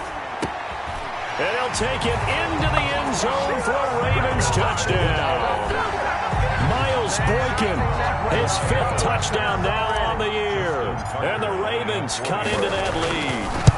And he'll take it into the end zone for a Ravens touchdown. Miles Boykin, his 5th touchdown now on the year. And the Ravens cut into that lead.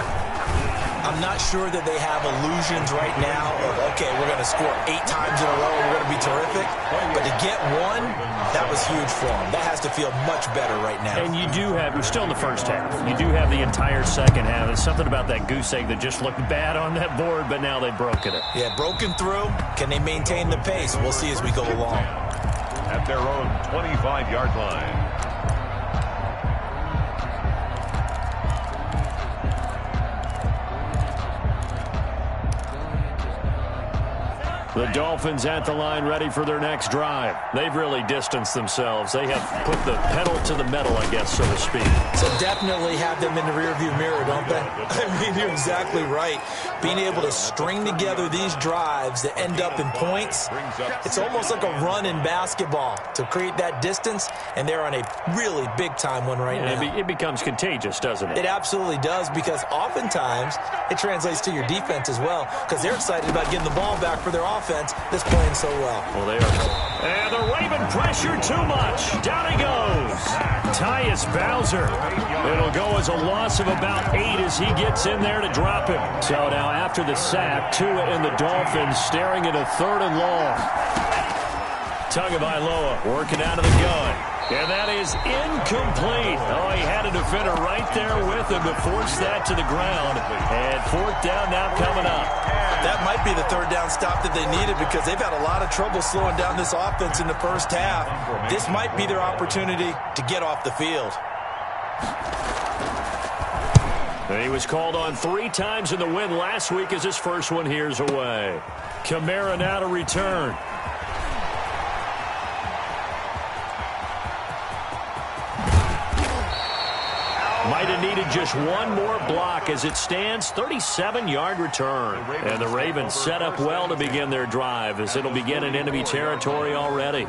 I'm not sure that they have illusions right now of, okay, we're going to score 8 times in a row and we're going to be terrific. But to get one, that was huge for them. That has to feel much better right now. And you do have, we're still in the first half. You do have the entire second half. There's something about that goose egg that just looked bad on that board, but now they've broken it. Yeah, broken through. Can they maintain the pace? We'll see as we go along. At their own 25-yard line. The Dolphins at the line ready for their next drive. They've really distanced themselves. They have put the pedal to the metal, I guess, so to speak. So definitely have them in the rearview mirror, don't they? I mean, you're exactly right. Being able to string together these drives that end up in points, it's almost like a run in basketball to create that distance, and they're on a really big-time one right now. It becomes contagious, doesn't it? It absolutely does, because oftentimes it translates to your defense as well, because they're excited about getting the ball back for their offense that's playing so well. Well, they are. And the Raven pressure too much. Down he goes. Tyus Bowser. It'll go as a loss of about 8 as he gets in there to drop him. So now after the sack, Tua and the Dolphins staring at a 3rd and long. Tagovailoa working out of the gun. And that is incomplete. Oh, he had a defender right there with him to force that to the ground. And 4th down now coming up. That might be the 3rd down stop that they needed, because they've had a lot of trouble slowing down this offense in the first half. This might be their opportunity to get off the field. He was called on 3 times in the win last week as his first one here's away. Kamara now to return. Might have needed just one more block as it stands. 37-yard return. And the Ravens set up well to begin their drive as it'll begin in enemy territory already.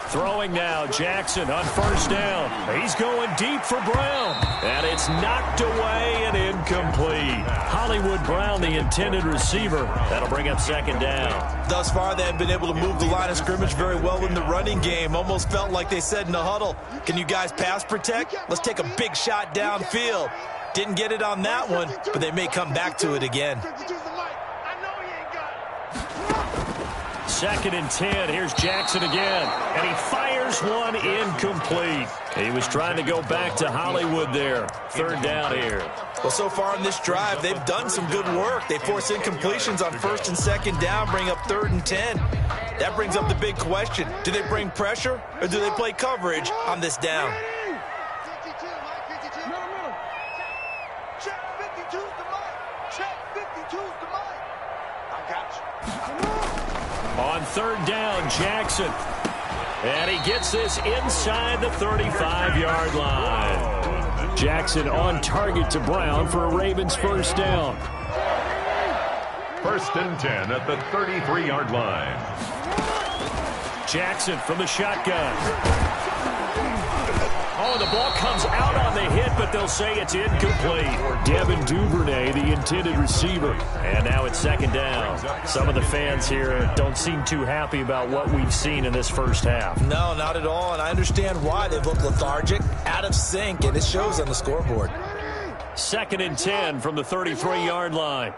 Throwing now, Jackson on first down. He's going deep for Brown. And it's knocked away and incomplete. Hollywood Brown, the intended receiver. That'll bring up 2nd down. Thus far, they have been able to move the line of scrimmage very well in the running game. Almost felt like they said in the huddle, can you guys pass protect? Let's take a big shot downfield. Didn't get it on that one, but they may come back to it again. 2nd and 10. Here's Jackson again. And he fires one incomplete. He was trying to go back to Hollywood there. 3rd down here. Well, so far in this drive, they've done some good work. They force incompletions on 1st and 2nd down, bring up 3rd and 10. That brings up the big question. Do they bring pressure or do they play coverage on this down? Check 52's the mic. Check 52's the mic. I got you. On 3rd down, Jackson. And he gets this inside the 35-yard line. Jackson on target to Brown for a Ravens first down. 1st and 10 at the 33-yard line. Jackson from the shotgun. Oh, the ball comes out on the hit, but they'll say it's incomplete. Devin Duvernay, the intended receiver. And now it's 2nd down. Some of the fans here don't seem too happy about what we've seen in this first half. No, not at all, and I understand why. They've looked lethargic, out of sync, and it shows on the scoreboard. 2nd and 10 from the 33-yard line.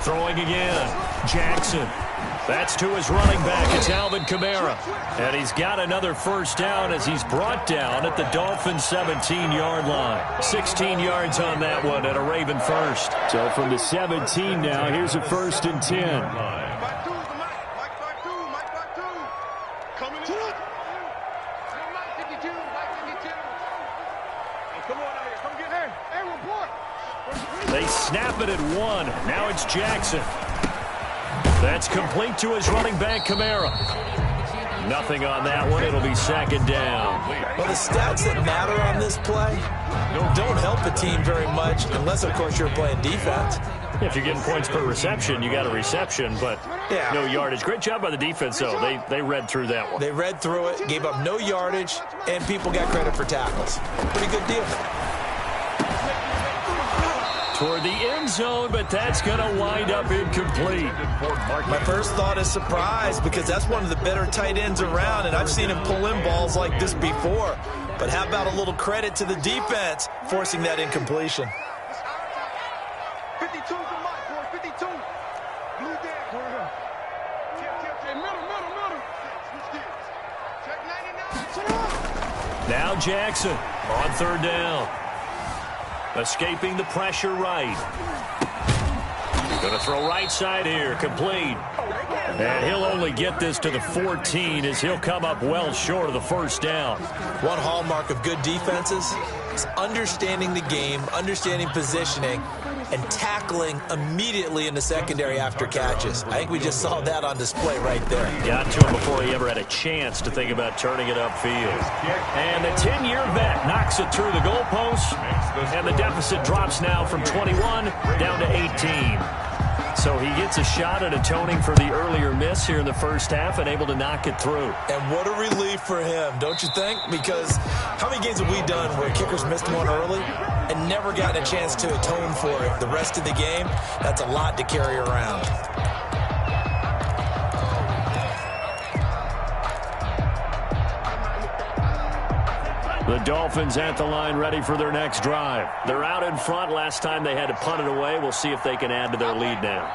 Throwing again. Jackson. That's to his running back. It's Alvin Kamara. And he's got another first down as he's brought down at the Dolphins' 17-yard line. 16 yards on that one and a Raven first. So from the 17 now, here's a 1st and 10. They snap it at 1. Now it's Jackson. That's complete to his running back, Kamara. Nothing on that one. It'll be 2nd down. Well, the stats that matter on this play don't help a team very much unless, of course, you're playing defense. If you're getting points per reception, you got a reception, but no yardage. Great job by the defense, though. They read through that one. They read through it, gave up no yardage, and people got credit for tackles. Pretty good deal. Toward the end zone, but that's going to wind up incomplete. My first thought is surprise because that's one of the better tight ends around, and I've seen him pull in balls like this before. But how about a little credit to the defense forcing that incompletion? 52 to Mike, boy, 52. Blue down. Middle. Check 99. Now Jackson on 3rd down. Escaping the pressure right. Going to throw right side here. Complete. And he'll only get this to the 14 as he'll come up well short of the first down. One hallmark of good defenses is understanding the game, understanding positioning, and tackling immediately in the secondary after catches. I think we just saw that on display right there. Got to him before he ever had a chance to think about turning it upfield. And the 10-year vet knocks it through the goalpost, and the deficit drops now from 21 down to 18. So he gets a shot at atoning for the earlier miss here in the first half and able to knock it through. And what a relief for him, don't you think? Because how many games have we done where kickers missed one early and never gotten a chance to atone for it the rest of the game? That's a lot to carry around. The Dolphins at the line ready for their next drive. They're out in front. Last time they had to punt it away. We'll see if they can add to their lead now.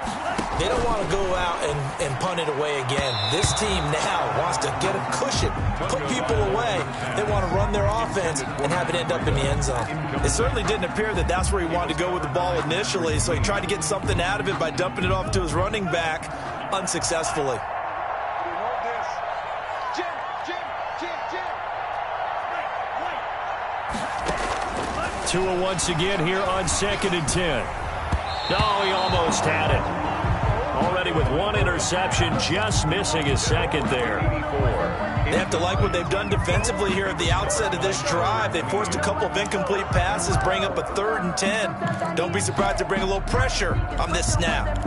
They don't want to go out and punt it away again. This team now wants to get a cushion, put people away. They want to run their offense and have it end up in the end zone. It certainly didn't appear that that's where he wanted to go with the ball initially, so he tried to get something out of it by dumping it off to his running back unsuccessfully. 2 once again here on 2nd and 10. Oh, he almost had it. Already with 1 interception, just missing his 2nd there. They have to like what they've done defensively here at the outset of this drive. They forced a couple of incomplete passes, bring up a 3rd and 10. Don't be surprised to bring a little pressure on this snap.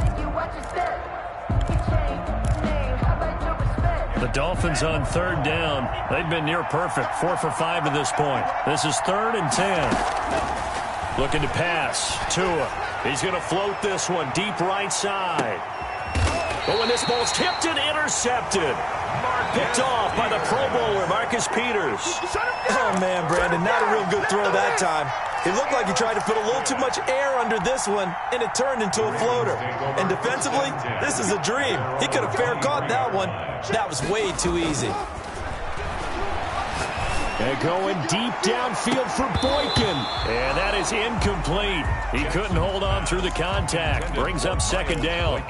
The Dolphins on 3rd down. They've been near perfect. 4 for 5 to this point. This is 3rd and 10. Looking to pass. Tua. He's going to float this one deep right side. But when this ball's tipped and intercepted. Picked off by the Pro Bowler, Marcus Peters. Oh, man, Brandon, not a real good throw that time. It looked like he tried to put a little too much air under this one, and it turned into a floater. And defensively, this is a dream. He could have fair caught that one. That was way too easy. And going deep downfield for Boykin. And that is incomplete. He couldn't hold on through the contact. Brings up second down.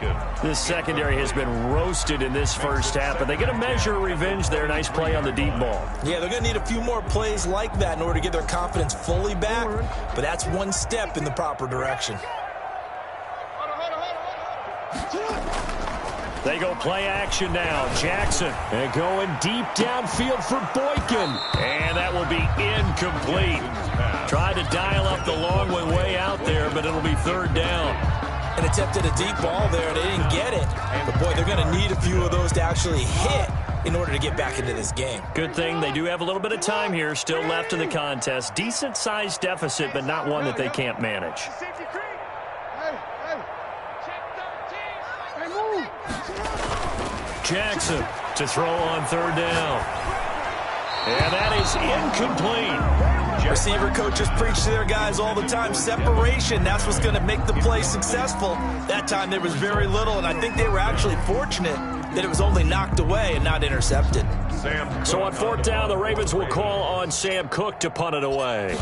This secondary has been roasted in this first half, but they get a measure of revenge there. Nice play on the deep ball. Yeah, they're going to need a few more plays like that in order to get their confidence fully back, but that's one step in the proper direction. They go play action now. Jackson. And going deep downfield for Boykin. And that will be incomplete. Tried to dial up the long way out there, but it'll be third down. And attempted a deep ball there, and they didn't get it. But, boy, they're going to need a few of those to actually hit in order to get back into this game. Good thing they do have a little bit of time here still left in the contest. Decent-sized deficit, but not one that they can't manage. Jackson to throw on third down. And that is incomplete. Receiver coaches preach to their guys all the time. Separation, that's what's going to make the play successful. That time there was very little, and I think they were actually fortunate that it was only knocked away and not intercepted. So on fourth down, the Ravens will call on Sam Cook to punt it away.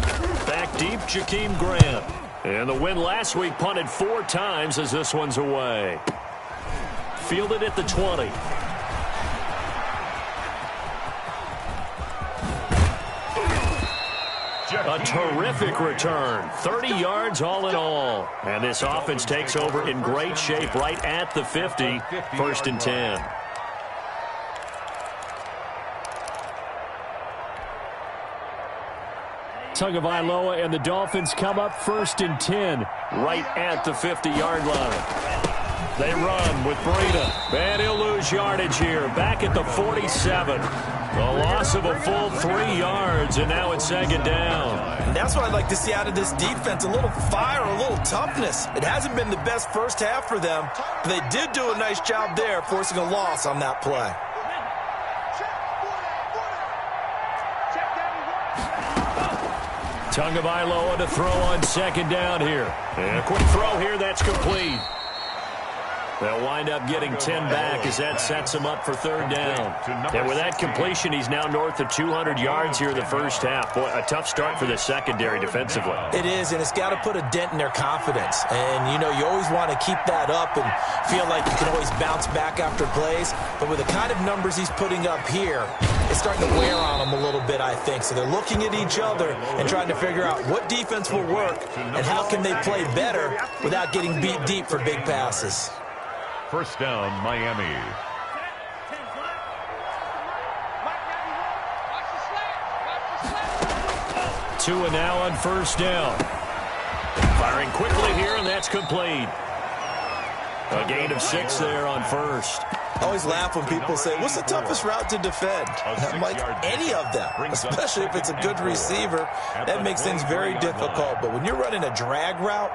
Back deep, Jakeem Grant. And the win last week punted 4 times as this one's away. Fielded at the 20. A terrific return. 30 yards all in all. And this offense takes over in great shape right at the 50. First and 10. Tagovailoa and the Dolphins come up first and 10 right at the 50-yard line. They run with Breida, and he'll lose yardage here. Back at the 47. A loss of a full 3 yards, and now it's second down. And that's what I'd like to see out of this defense, a little fire, a little toughness. It hasn't been the best first half for them, but they did do a nice job there, forcing a loss on that play. Tagovailoa to throw on second down here. And a quick throw here, that's complete. They'll wind up getting 10 back as that sets him up for third down. And with that completion, he's now north of 200 yards here in the first half. Boy, a tough start for the secondary defensively. It is, and it's got to put a dent in their confidence. And, you know, you always want to keep that up and feel like you can always bounce back after plays. But with the kind of numbers he's putting up here, it's starting to wear on them a little bit, I think. So they're looking at each other and trying to figure out what defense will work and how can they play better without getting beat deep for big passes. First down, Miami. 2 and now on first down. Firing quickly here, and that's complete. A gain of 6 there on first. I always laugh when people say, what's the toughest route to defend? I'm like, any of them, especially if it's a good receiver. That makes things very difficult. But when you're running a drag route,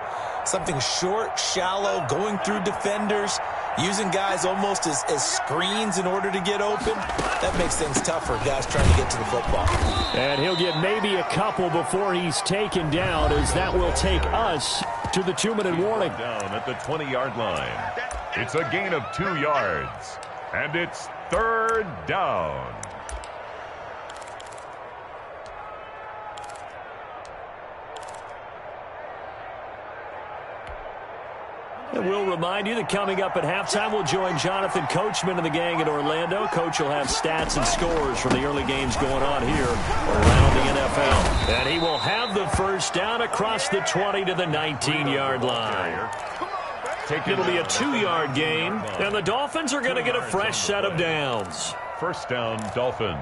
something short, shallow, going through defenders, using guys almost as screens in order to get open, that makes things tougher, guys trying to get to the football. And he'll get maybe a couple before he's taken down, as that will take us to the 2-minute warning. Down at the 20-yard line. It's a gain of 2 yards, and it's third down. And we'll remind you that coming up at halftime, we'll join Jonathan Coachman and the gang in Orlando. Coach will have stats and scores from the early games going on here around the NFL. And he will have the first down across the 20 to the 19-yard line. It'll be a 2-yard gain, and the Dolphins are going to get a fresh set of downs. First down, Dolphins.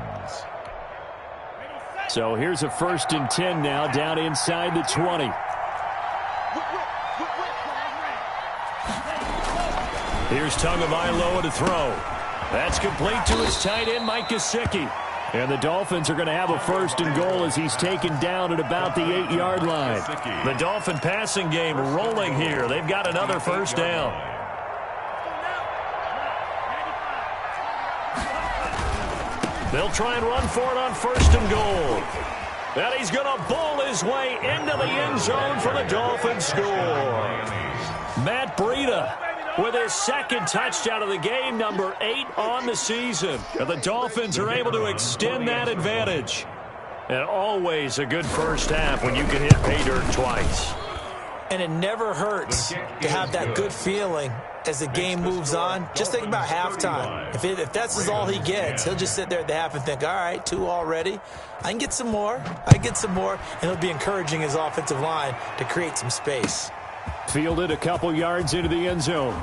So here's a 1st and 10 now, down inside the 20. Here's Tagovailoa to throw. That's complete to his tight end, Mike Gesicki. And the Dolphins are going to have a 1st and goal as he's taken down at about the 8-yard line. The Dolphin passing game rolling here. They've got another first down. They'll try and run for it on 1st and goal. And he's going to bowl his way into the end zone for the Dolphins score. Matt Breida with his 2nd touchdown of the game, number 8 on the season. And the Dolphins are able to extend that advantage. And always a good first half when you can hit pay dirt twice. And it never hurts to have that good feeling as the game moves on. Just think about halftime. If that's all he gets, he'll just sit there at the half and think, all right, 2 already. I can get some more. And he'll be encouraging his offensive line to create some space. Fielded a couple yards into the end zone.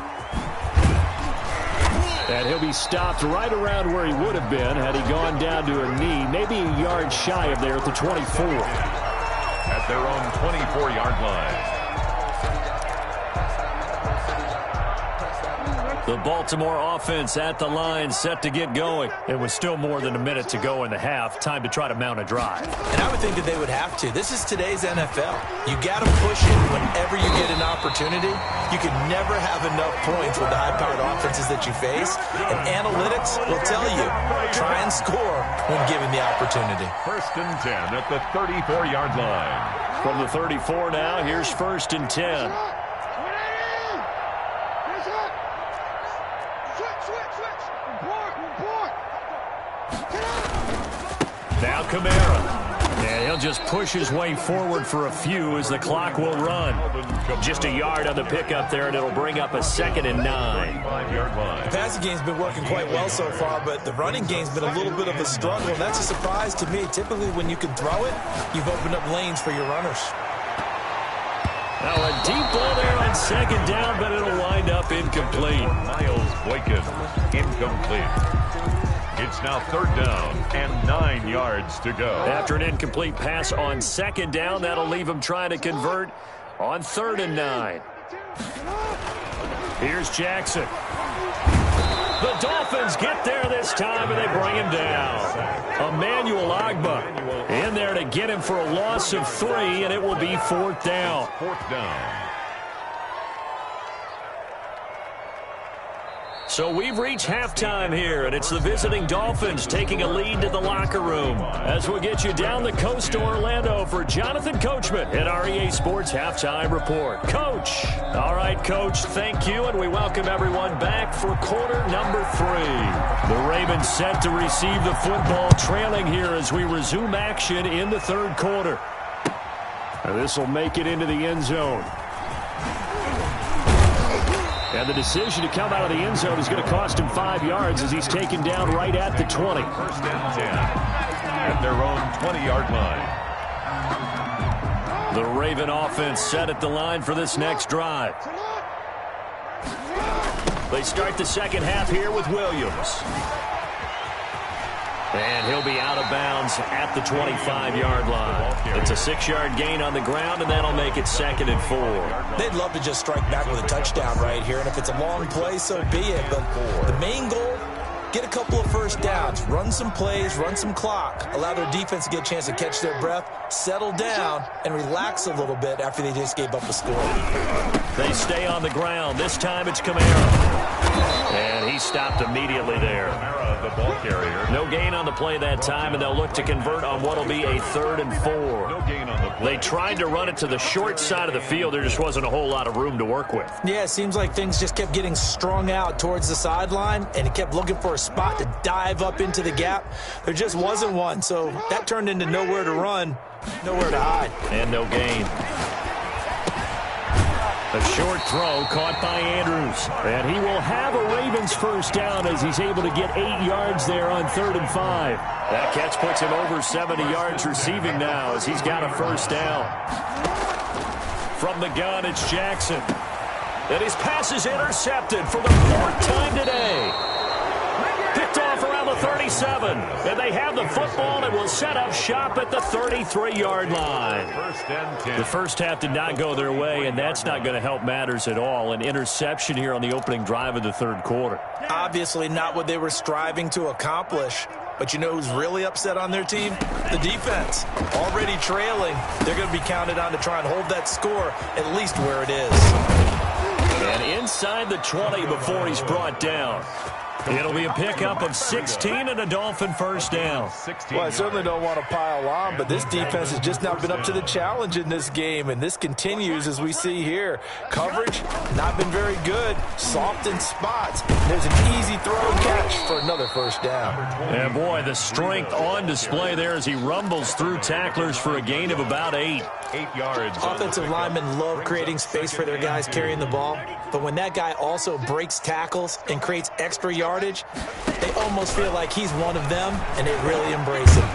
And he'll be stopped right around where he would have been had he gone down to a knee, maybe a yard shy of there at the 24. At their own 24-yard line. The Baltimore offense at the line, set to get going. It was still more than a minute to go in the half. Time to try to mount a drive. And I would think that they would have to. This is today's NFL. You got to push it whenever you get an opportunity. You can never have enough points with the high-powered offenses that you face. And analytics will tell you, try and score when given the opportunity. 1st and 10 at the 34-yard line. From the 34 now, here's 1st and 10. Now Kamara. And he'll just push his way forward for a few as the clock will run. Just a yard on the pickup there, and it'll bring up a 2nd and 9. The passing game's been working quite well so far, but the running game's been a little bit of a struggle, and that's a surprise to me. Typically, when you can throw it, you've opened up lanes for your runners. Now a deep ball there on 2nd down, but it'll wind up incomplete. Miles Boykin, incomplete. It's now 3rd down and 9 yards to go. After an incomplete pass on 2nd down, that'll leave him trying to convert on 3rd and 9. Here's Jackson. The Dolphins get there this time, and they bring him down. Emmanuel Ogbah in there to get him for a loss of 3, and it will be 4th down. 4th down. So we've reached halftime here, and it's the visiting Dolphins taking a lead to the locker room. As we'll get you down the coast to Orlando for Jonathan Coachman at our EA Sports Halftime Report. Coach. All right, Coach, thank you, and we welcome everyone back for quarter number 3. The Ravens set to receive the football, trailing here as we resume action in the 3rd quarter. This will make it into the end zone. And the decision to come out of the end zone is going to cost him 5 yards as he's taken down right at the 20. 1st and 10 at their own 20-yard line. The Raven offense set at the line for this next drive. They start the 2nd half here with Williams. And he'll be out of bounds at the 25-yard line. It's a 6-yard gain on the ground, and that'll make it 2nd and 4. They'd love to just strike back with a touchdown right here, and if it's a long play, so be it. But the main goal, get a couple of 1st downs, run some plays, run some clock, allow their defense to get a chance to catch their breath, settle down, and relax a little bit after they just gave up a score. They stay on the ground. This time it's Kamara. And he stopped immediately there. Kamara, the ball carrier. No gain on the play that time, and they'll look to convert on what will be a 3rd and 4. No gain on the play. They tried to run it to the short side of the field. There just wasn't a whole lot of room to work with. Yeah, it seems like things just kept getting strung out towards the sideline, and he kept looking for a spot to dive up into the gap. There just wasn't one, so that turned into nowhere to run, nowhere to hide. And no gain. A short throw caught by Andrews. And he will have a Ravens 1st down as he's able to get 8 yards there on 3rd and 5. That catch puts him over 70 yards receiving now as he's got a 1st down. From the gun, it's Jackson. And his pass is intercepted for the 4th time today. Picked off around the 37. And they have the football and will set up shop at the 33-yard line. 1st and 10. The first half did not go their way, and that's not going to help matters at all. An interception here on the opening drive of the 3rd quarter. Obviously not what they were striving to accomplish. But you know who's really upset on their team? The defense. Already trailing. They're going to be counted on to try and hold that score at least where it is. And inside the 20 before he's brought down. It'll be a pickup of 16 and a Dolphin first down. Well, I certainly don't want to pile on, but this defense has just not been up to the challenge in this game, and this continues as we see here. Coverage, not been very good. Soft in spots. There's an easy throw and catch for another first down. And boy, the strength on display there as he rumbles through tacklers for a gain of about 8. 8 yards. Offensive linemen love creating space for their guys carrying the ball, but when that guy also breaks tackles and creates extra yardage, they almost feel like he's one of them, and they really embrace him.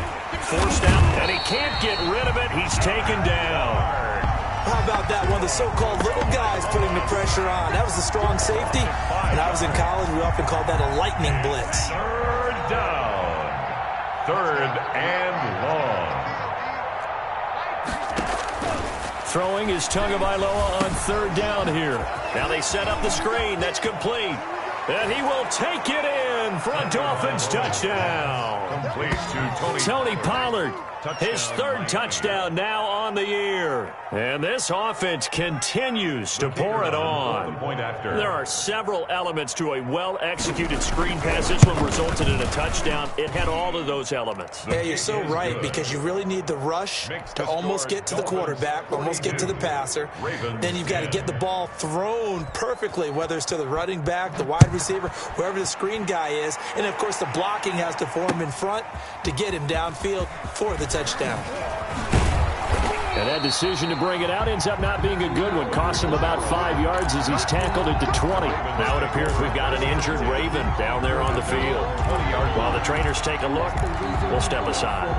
Forced out, and he can't get rid of it. He's taken down. How about that? One of the so-called little guys putting the pressure on. That was a strong safety. When I was in college, we often called that a lightning blitz. Third down. Third and long. Throwing is Tagovailoa on third down here. Now they set up the screen. That's complete. And he will take it in for a Dolphins touchdown. Complete to Tony Pollard, his third touchdown now on the year. And this offense continues to pour it on. There are several elements to a well-executed screen pass. This one resulted in a touchdown. It had all of those elements. Yeah, you're so right, because you really need the rush to almost get to the quarterback, almost get to the passer. Then you've got to get the ball thrown perfectly, whether it's to the running back, the wide receiver, whoever the screen guy is. And, of course, the blocking has to form in front to get him downfield for the touchdown. And that decision to bring it out ends up not being a good one. Costs him about 5 yards as he's tackled at the 20. Now it appears we've got an injured Raven down there on the field. While the trainers take a look, we'll step aside.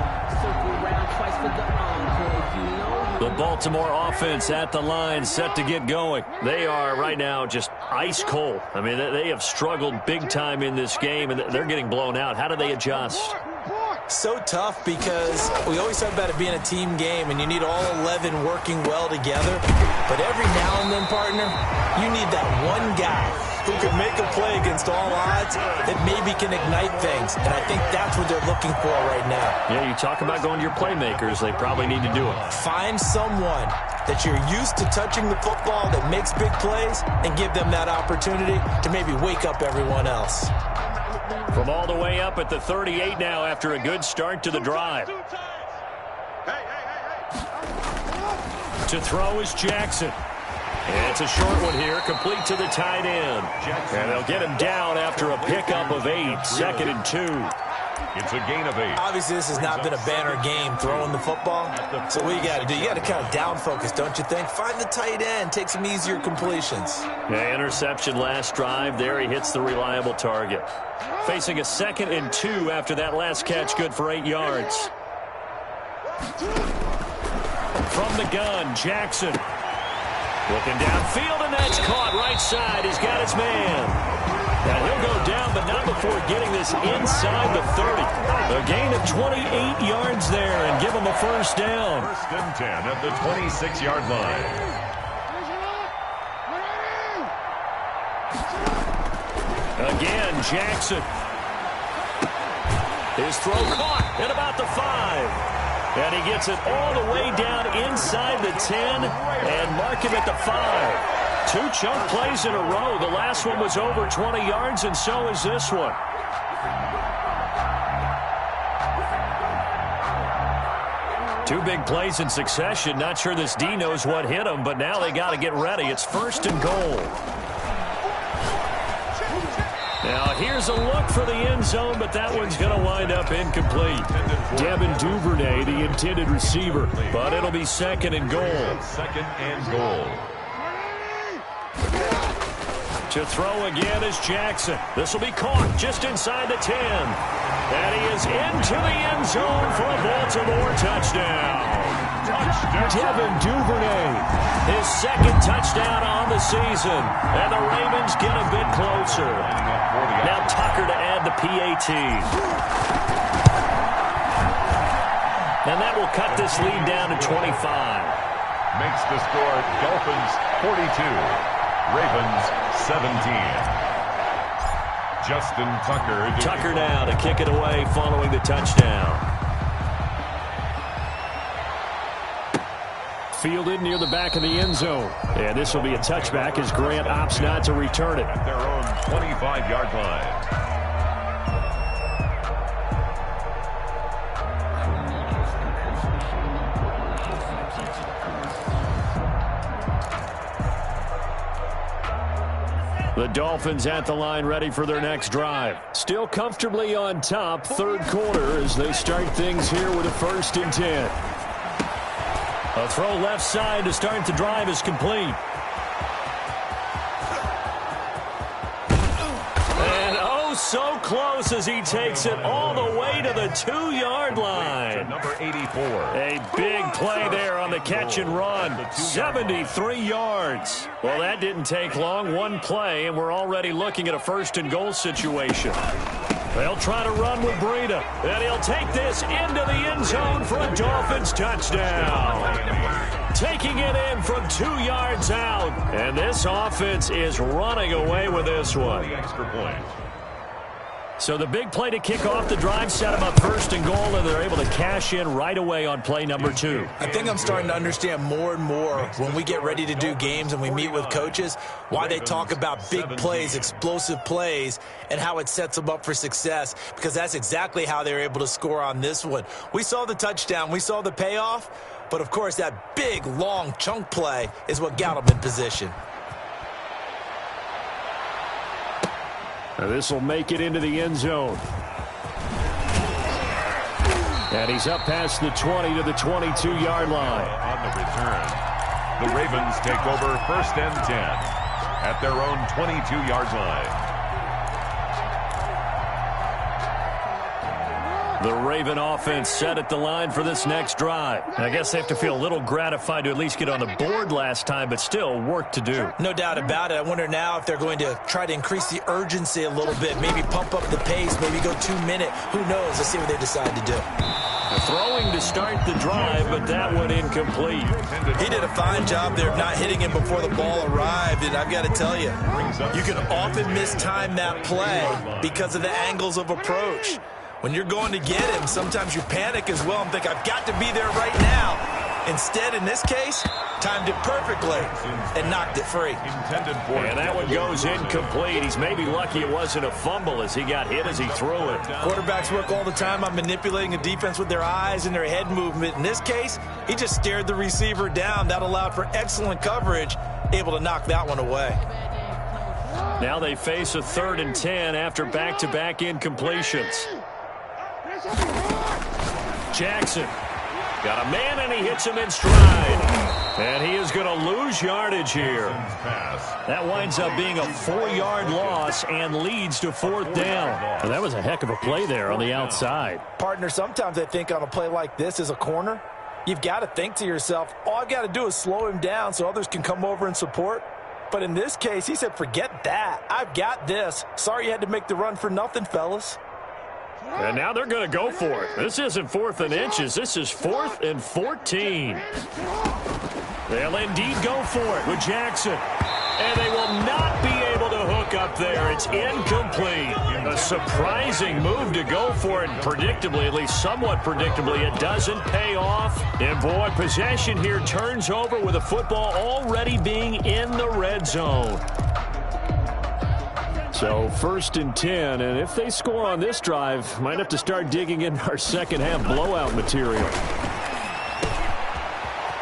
The Baltimore offense at the line, set to get going. They are right now just ice cold. I mean, they have struggled big time in this game, and they're getting blown out. How do they adjust? So tough, because we always talk about it being a team game, and you need all 11 working well together. But every now and then, partner, you need that one guy who can make a play against all odds that maybe can ignite things. And I think that's what they're looking for right now. Yeah, you talk about going to your playmakers. They probably need to do it. Find someone that you're used to touching the football that makes big plays and give them that opportunity to maybe wake up everyone else. From all the way up at the 38 now after a good start to the drive. To throw is Jackson. And it's a short one here, complete to the tight end. And they'll get him down after a pickup of 8, 2nd and 2. It's a gain of 8. Obviously, this has not been a banner game throwing the football. So what you got to do, you got to kind of down focus, don't you think? Find the tight end, take some easier completions. Yeah, interception last drive. There he hits the reliable target. Facing a 2nd and 2 after that last catch, good for 8 yards. From the gun, Jackson. Looking downfield, and that's caught right side. He's got his man. And he'll go down, but not before getting this inside the 30. A gain of 28 yards there, and give him a first down. First and 10 at the 26-yard line. Again, Jackson. His throw caught at about the 5. And he gets it all the way down inside the 10 and mark him at the 5. 2 chunk plays in a row. The last one was over 20 yards, and so is this one. Two big plays in succession. Not sure this D knows what hit him, but now they got to get ready. It's 1st and goal. Now, here's a look for the end zone, but that one's going to wind up incomplete. Devin Duvernay, the intended receiver, but it'll be 2nd and goal. 2nd and goal. To throw again is Jackson. This will be caught just inside the 10. And he is into the end zone for a Baltimore touchdown. Devin Duvernay, his 2nd touchdown on the season. And the Ravens get a bit closer. Now Tucker to add the PAT. And that will cut this lead down to 25. Makes the score Dolphins 42, Ravens 17. Justin Tucker. Tucker now to kick it away following the touchdown. Fielded near the back of the end zone. And this will be a touchback as Grant opts not to return it. At their own 25-yard line. The Dolphins at the line, ready for their next drive. Still comfortably on top, third quarter, as they start things here with a 1st and 10. A throw left side to start the drive is complete. And oh, so close as he takes it all the way to the 2-yard line. Number 84. A big play there on the catch and run. 73 yards. Well, that didn't take long. One play, and we're already looking at a 1st and goal situation. They'll try to run with Breida, and he'll take this into the end zone for a Dolphins touchdown. Taking it in from 2 yards out, and this offense is running away with this one. The extra point. So the big play to kick off the drive set them up 1st and goal, and they're able to cash in right away on play number 2. I think I'm starting to understand more and more when we get ready to do games and we meet with coaches why they talk about big plays, explosive plays, and how it sets them up for success, because that's exactly how they were able to score on this one. We saw the touchdown. We saw the payoff, but, of course, that big, long chunk play is what got them in position. This will make it into the end zone. And he's up past the 20 to the 22-yard line. On the return, the Ravens take over 1st and 10 at their own 22-yard line. The Raven offense set at the line for this next drive. And I guess they have to feel a little gratified to at least get on the board last time, but still work to do. No doubt about it. I wonder now if they're going to try to increase the urgency a little bit, maybe pump up the pace, maybe go 2-minute. Who knows? Let's see what they decide to do. Throwing to start the drive, but that one incomplete. He did a fine job there of not hitting him before the ball arrived, and I've got to tell you, you can often mistime that play because of the angles of approach. When you're going to get him, sometimes you panic as well and think, I've got to be there right now. Instead, in this case, timed it perfectly and knocked it free. And that one goes incomplete. He's maybe lucky it wasn't a fumble as he got hit as he threw it. Quarterbacks work all the time on manipulating a defense with their eyes and their head movement. In this case, he just stared the receiver down. That allowed for excellent coverage, able to knock that one away. Now they face a 3rd and 10 after back-to-back incompletions. Jackson got a man, and he hits him in stride. And he is going to lose yardage here. That winds up being a 4-yard loss and leads to 4th down. And that was a heck of a play there on the outside. Partner, sometimes I think on a play like this as a corner, you've got to think to yourself, all I've got to do is slow him down so others can come over and support. But in this case, he said, forget that. I've got this. Sorry you had to make the run for nothing, fellas. And now they're going to go for it. This isn't 4th and inches. This is 4th and 14. They'll indeed go for it with Jackson. And they will not be able to hook up there. It's incomplete. A surprising move to go for it. Predictably, at least somewhat predictably, it doesn't pay off. And boy, possession here turns over with the football already being in the red zone. So 1st and 10, and if they score on this drive, might have to start digging in our second-half blowout material.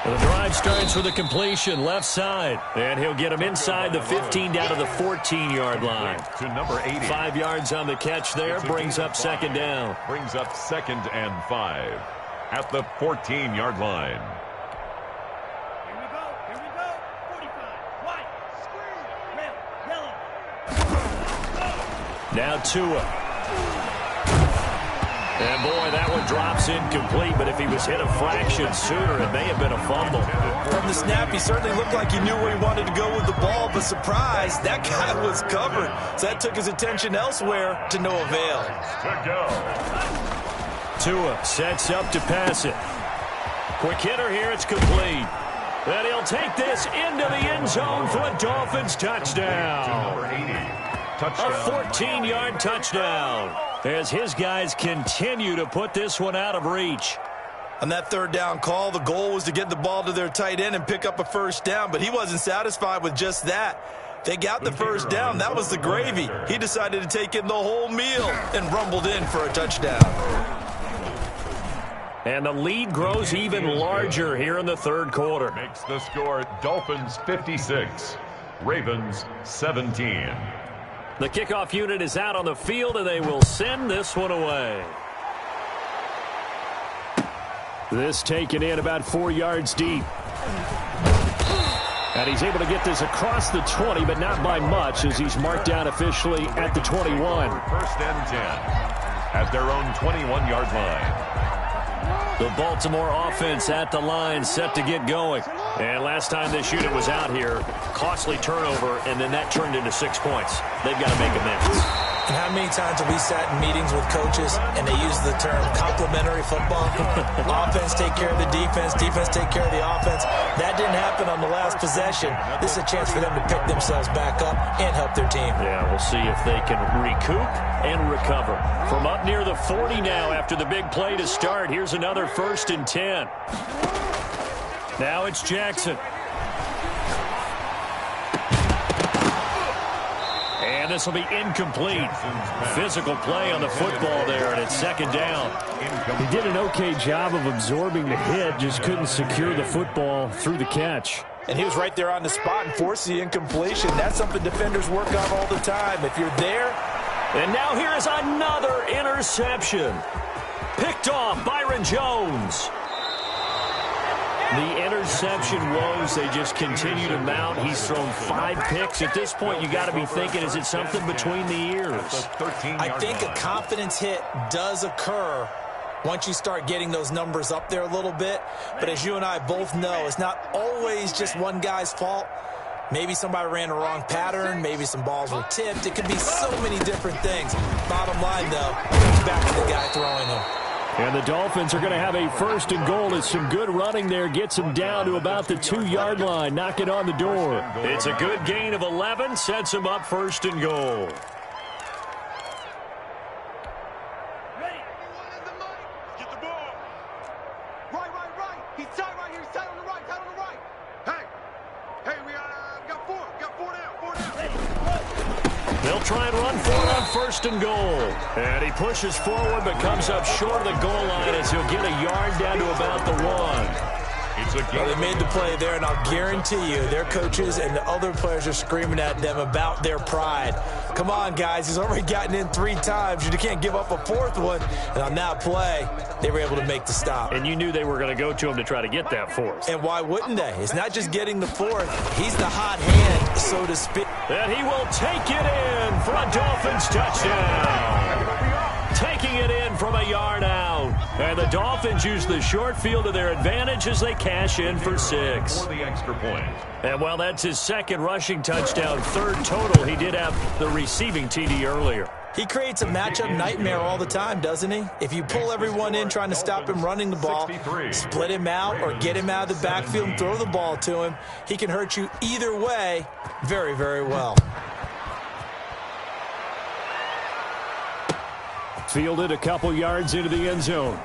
The drive starts with a completion left side, and he'll get him inside the 15 down to the 14-yard line. To number 80. 5 yards on the catch there, brings up 2nd down. Brings up 2nd and 5 at the 14-yard line. Now Tua. And boy, that one drops incomplete, but if he was hit a fraction sooner, it may have been a fumble. From the snap, he certainly looked like he knew where he wanted to go with the ball, but surprise, that guy was covered. So that took his attention elsewhere to no avail. Tua sets up to pass it. Quick hitter here, it's complete. And he'll take this into the end zone for a Dolphins touchdown. Number 80. A 14-yard touchdown as his guys continue to put this one out of reach. On that 3rd down call, the goal was to get the ball to their tight end and pick up a 1st down, but he wasn't satisfied with just that. They got the 1st down. That was the gravy. He decided to take in the whole meal and rumbled in for a touchdown. And the lead grows even larger here in the 3rd quarter. Makes the score Dolphins 56, Ravens 17. The kickoff unit is out on the field, and they will send this one away. This taken in about 4 yards deep. And he's able to get this across the 20, but not by much, as he's marked down officially at the 21. First and 10 at their own 21-yard line. The Baltimore offense at the line, set to get going. And last time this unit was out here, costly turnover, and then that turned into 6 points. They've got to make amends. And how many times have we sat in meetings with coaches and they use the term complementary football? Offense take care of the defense, defense take care of the offense. That didn't happen on the last possession. This is a chance for them to pick themselves back up and help their team. Yeah, we'll see if they can recoup and recover. From up near the 40 now after the big play to start, here's another 1st and 10. Now it's Jackson. And this will be incomplete. Physical play on the football there, and it's 2nd down. He did an okay job of absorbing the hit, just couldn't secure the football through the catch. And he was right there on the spot and forced the incompletion. That's something defenders work on all the time. If you're there. And now here is another interception. Picked off Byron Jones. The interception woes, they just continue to mount. He's thrown 5 picks. At this point, you got to be thinking, is it something between the ears? I think a confidence hit does occur once you start getting those numbers up there a little bit. But as you and I both know, it's not always just one guy's fault. Maybe somebody ran the wrong pattern. Maybe some balls were tipped. It could be so many different things. Bottom line, though, it's back to the guy throwing them. And the Dolphins are going to have a 1st and goal. It's some good running there. Gets him down to about the 2-yard line. Knock it on the door. It's a good gain of 11. Sets him up 1st and goal. Ready? Get the ball. Right. He's tight right here. He's tight on the right. Hey, we got 4. Got 4 down. 4 down. They'll try and run for it on 1st and goal. And he pushes forward but comes up short of the goal line as he'll get a yard down to about the 1. Well, they made the play there, and I'll guarantee you their coaches and the other players are screaming at them about their pride. Come on, guys. He's already gotten in 3 times. You can't give up a 4th one. And on that play, they were able to make the stop. And you knew they were going to go to him to try to get that 4th. And why wouldn't they? It's not just getting the 4th. He's the hot hand, so to speak. And he will take it in for a Dolphins touchdown. Taking it in from a yard out. And the Dolphins use the short field to their advantage as they cash in for 6. For the extra point. And while that's his 2nd rushing touchdown, 3rd total, he did have the receiving TD earlier. He creates a matchup nightmare all the time, doesn't he? If you pull everyone in trying to stop him running the ball, split him out or get him out of the backfield and throw the ball to him, he can hurt you either way very, very well. Fielded a couple yards into the end zone.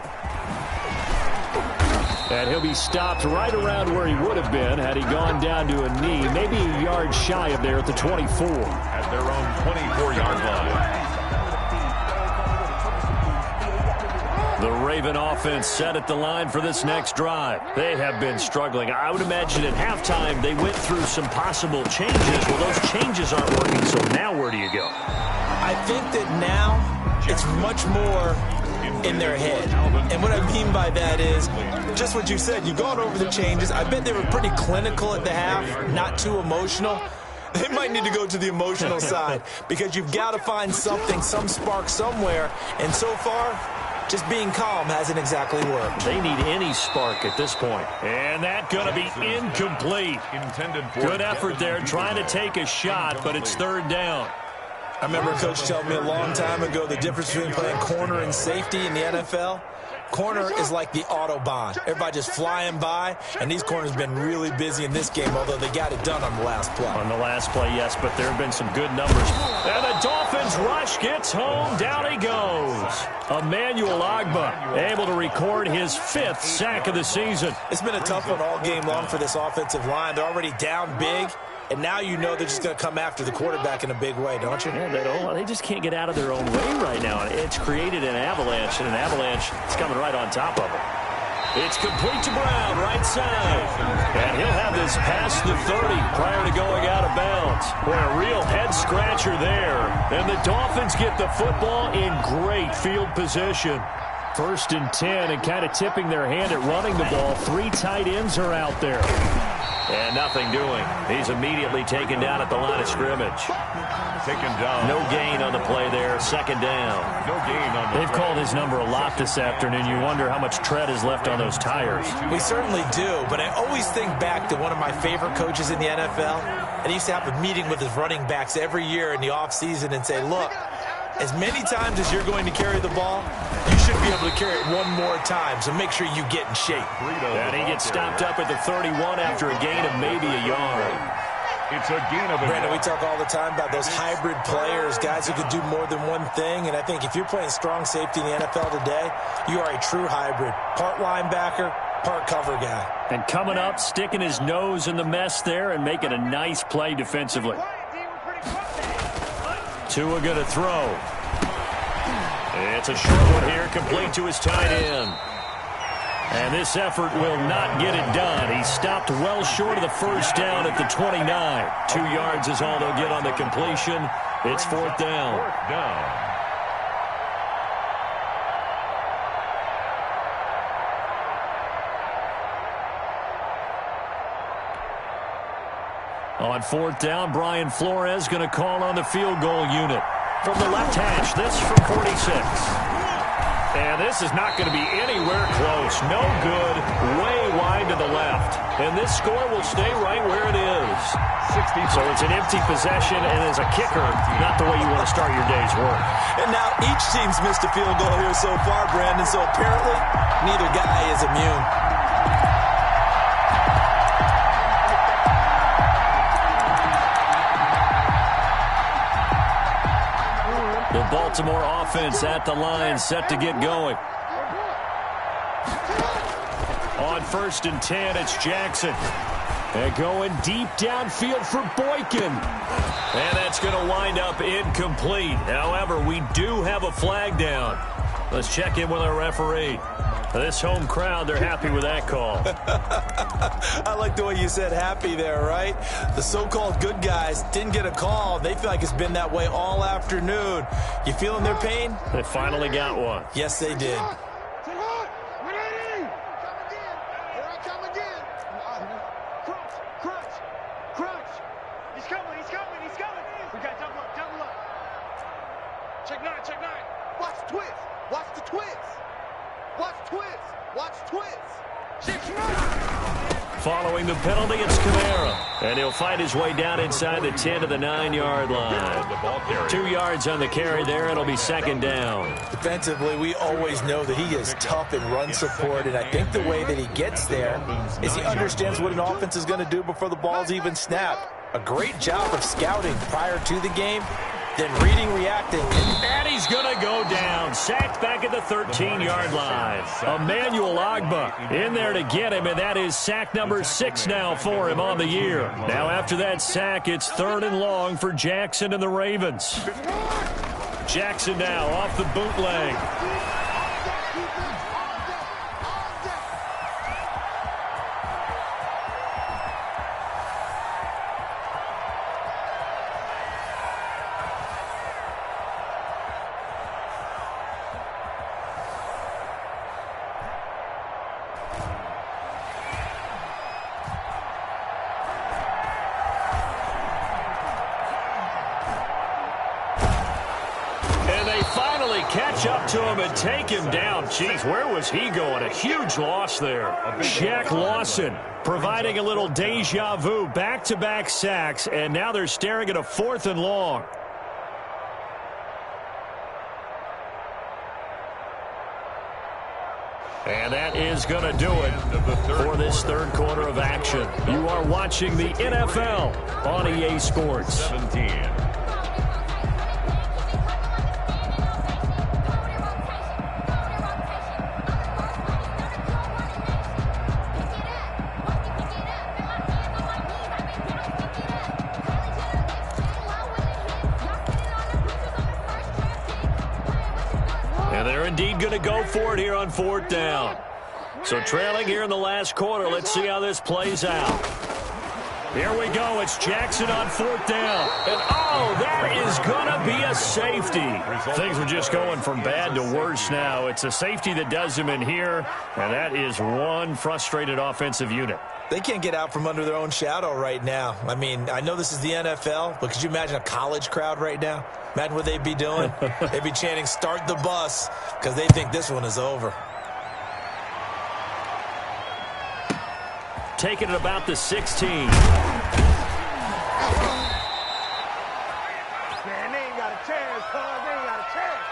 And he'll be stopped right around where he would have been had he gone down to a knee, maybe a yard shy of there at the 24. At their own 24-yard line. The Raven offense set at the line for this next drive. They have been struggling. I would imagine at halftime they went through some possible changes. Well, those changes aren't working, so now where do you go? I think that now it's much more in their head. And what I mean by that is just what you said. You've gone over the changes. I bet they were pretty clinical at the half, not too emotional. They might need to go to the emotional side because you've got to find something, some spark somewhere. And so far, just being calm hasn't exactly worked. They need any spark at this point. And that's going to be incomplete. Good effort there trying to take a shot, but it's 3rd down. I remember a coach telling me a long time ago the difference between playing corner and safety in the NFL. Corner is like the Autobahn. Everybody just flying by, and these corners have been really busy in this game, although they got it done on the last play. On the last play, yes, but there have been some good numbers. And the Dolphins rush gets home. Down he goes. Emmanuel Ogbah able to record his 5th sack of the season. It's been a tough one all game long for this offensive line. They're already down big. And now you know they're just going to come after the quarterback in a big way, don't you? Yeah, they just can't get out of their own way right now. It's created an avalanche, and an avalanche is coming right on top of them. It's complete to Brown, right side. And he'll have this past the 30 prior to going out of bounds. Boy, a real head-scratcher there. And the Dolphins get the football in great field position. 1st and 10, and kind of tipping their hand at running the ball. 3 tight ends are out there. And nothing doing. He's immediately taken down at the line of scrimmage. Taken down. No gain on the play there. 2nd down. No gain on the They've play. called his number a lot this afternoon. You wonder how much tread is left on those tires. We certainly do, but I always think back to one of my favorite coaches in the NFL, and he used to have a meeting with his running backs every year in the offseason and say, look, as many times as you're going to carry the ball, you should be able to carry it one more time, so make sure you get in shape. And he gets stopped up at the 31 after a gain of maybe a yard. It's a gain of a Brandon, we yard. talk all the time about those hybrid players, guys who could do more than one thing, and I think if you're playing strong safety in the NFL today, you are a true hybrid. Part linebacker, part cover guy. And coming up, sticking his nose in the mess there and making a nice play defensively. Tua going to throw. It's a short one here, complete to his tight end. And this effort will not get it done. He stopped well short of the 1st down at the 29. 2 yards is all they'll get on the completion. It's 4th down. 4th down. On 4th down, Brian Flores going to call on the field goal unit. From the left hash, this from 46. And this is not going to be anywhere close. No good, way wide to the left. And this score will stay right where it is. 60. So it's an empty possession, and as a kicker, not the way you want to start your day's work. And now each team's missed a field goal here so far, Brandon, so apparently neither guy is immune. The Baltimore offense at the line, set to get going. On 1st and 10, it's Jackson. And going deep downfield for Boykin. And that's going to wind up incomplete. However, we do have a flag down. Let's check in with our referee. This home crowd, they're happy with that call. I like the way you said happy there, right? The so-called good guys didn't get a call. They feel like it's been that way all afternoon. You feeling their pain? They finally got one. Yes, they did. Following the penalty, it's Kamara. And he'll fight his way down inside the 10 to the 9-yard line. 2 yards on the carry there. It'll be 2nd down. Defensively, we always know that he is tough in run support, and I think the way that he gets there is he understands what an offense is going to do before the ball's even snapped. A great job of scouting prior to the game, then reading, reacting. And he's going to go down. Sacked back at the 13-yard line. Emmanuel Ogbah in there to get him, and that is sack number 6 now for him on the year. Now after that sack, it's 3rd and long for Jackson and the Ravens. Jackson now off the bootleg. Catch up to him and take him down. Jeez, where was he going? A huge loss there. Shaq Lawson providing a little deja vu. Back-to-back sacks, and now they're staring at a 4th and long. And that is going to do it for this 3rd quarter of action. You are watching the NFL on EA Sports. 17. And they're indeed going to go for it here on 4th down. So trailing here in the last quarter. Let's see how this plays out. Here we go. It's Jackson on 4th down. And, oh, that is going to be a safety. Things are just going from bad to worse now. It's a safety that does them in here, and that is one frustrated offensive unit. They can't get out from under their own shadow right now. I mean, I know this is the NFL, but could you imagine a college crowd right now? Imagine what they'd be doing. They'd be chanting, "Start the bus," because they think this one is over. Taking it about the 16. Man, they ain't got a chance, cuz. They ain't got a chance.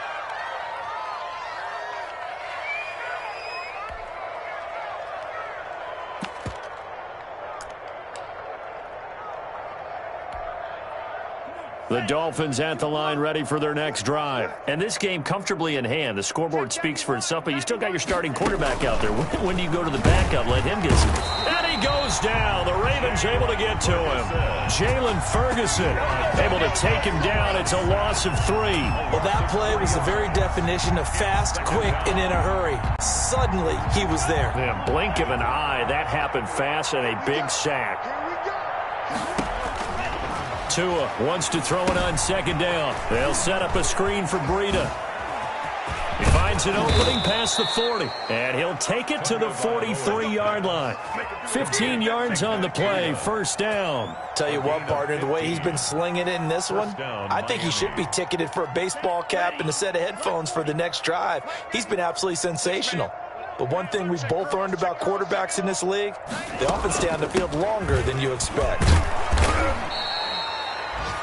The Dolphins at the line ready for their next drive. And this game comfortably in hand. The scoreboard speaks for itself, but you still got your starting quarterback out there. When do you go to the backup? Let him get some. And he goes down. The Ravens able to get to him. Jalen Ferguson able to take him down. It's a loss of 3. Well, that play was the very definition of fast, quick, and in a hurry. Suddenly, he was there. Yeah, blink of an eye. That happened fast and a big sack. Tua wants to throw it on 2nd down. They'll set up a screen for Breida. He finds an opening past the 40, and he'll take it to the 43-yard line. 15 yards on the play, 1st down. Tell you what, partner, the way he's been slinging it in this one, I think he should be ticketed for a baseball cap and a set of headphones for the next drive. He's been absolutely sensational. But one thing we've both learned about quarterbacks in this league, they often stay on the field longer than you expect.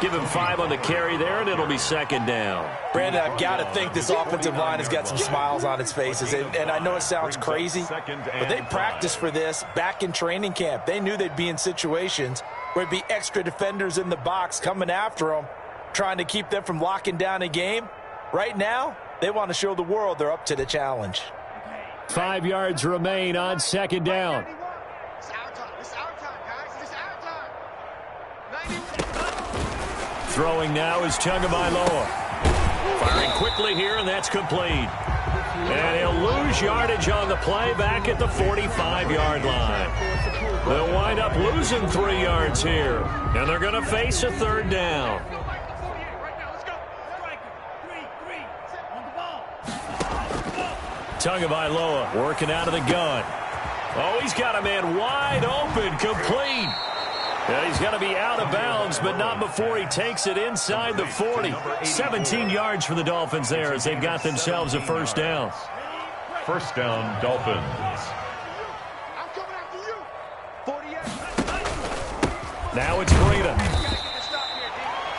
Give him 5 on the carry there, and it'll be 2nd down. Brandon, I've got to think this offensive line has got some smiles on its faces. And I know it sounds crazy, but they practiced for this back in training camp. They knew they'd be in situations where it'd be extra defenders in the box coming after them, trying to keep them from locking down a game. Right now, they want to show the world they're up to the challenge. 5 yards remain on 2nd down. It's our time. It's our time, guys. It's our time. 90. Throwing now is Tagovailoa. Firing quickly here, and that's complete. And he'll lose yardage on the play back at the 45-yard line. They'll wind up losing 3 yards here, and they're going to face a 3rd down. Tagovailoa working out of the gun. Oh, he's got a man wide open, complete. Yeah, he's going to be out of bounds, but not before he takes it inside the 40. 17 yards for the Dolphins there as they've got themselves a 1st down. 1st down, Dolphins. I'm coming after you. 48. Now it's Breida.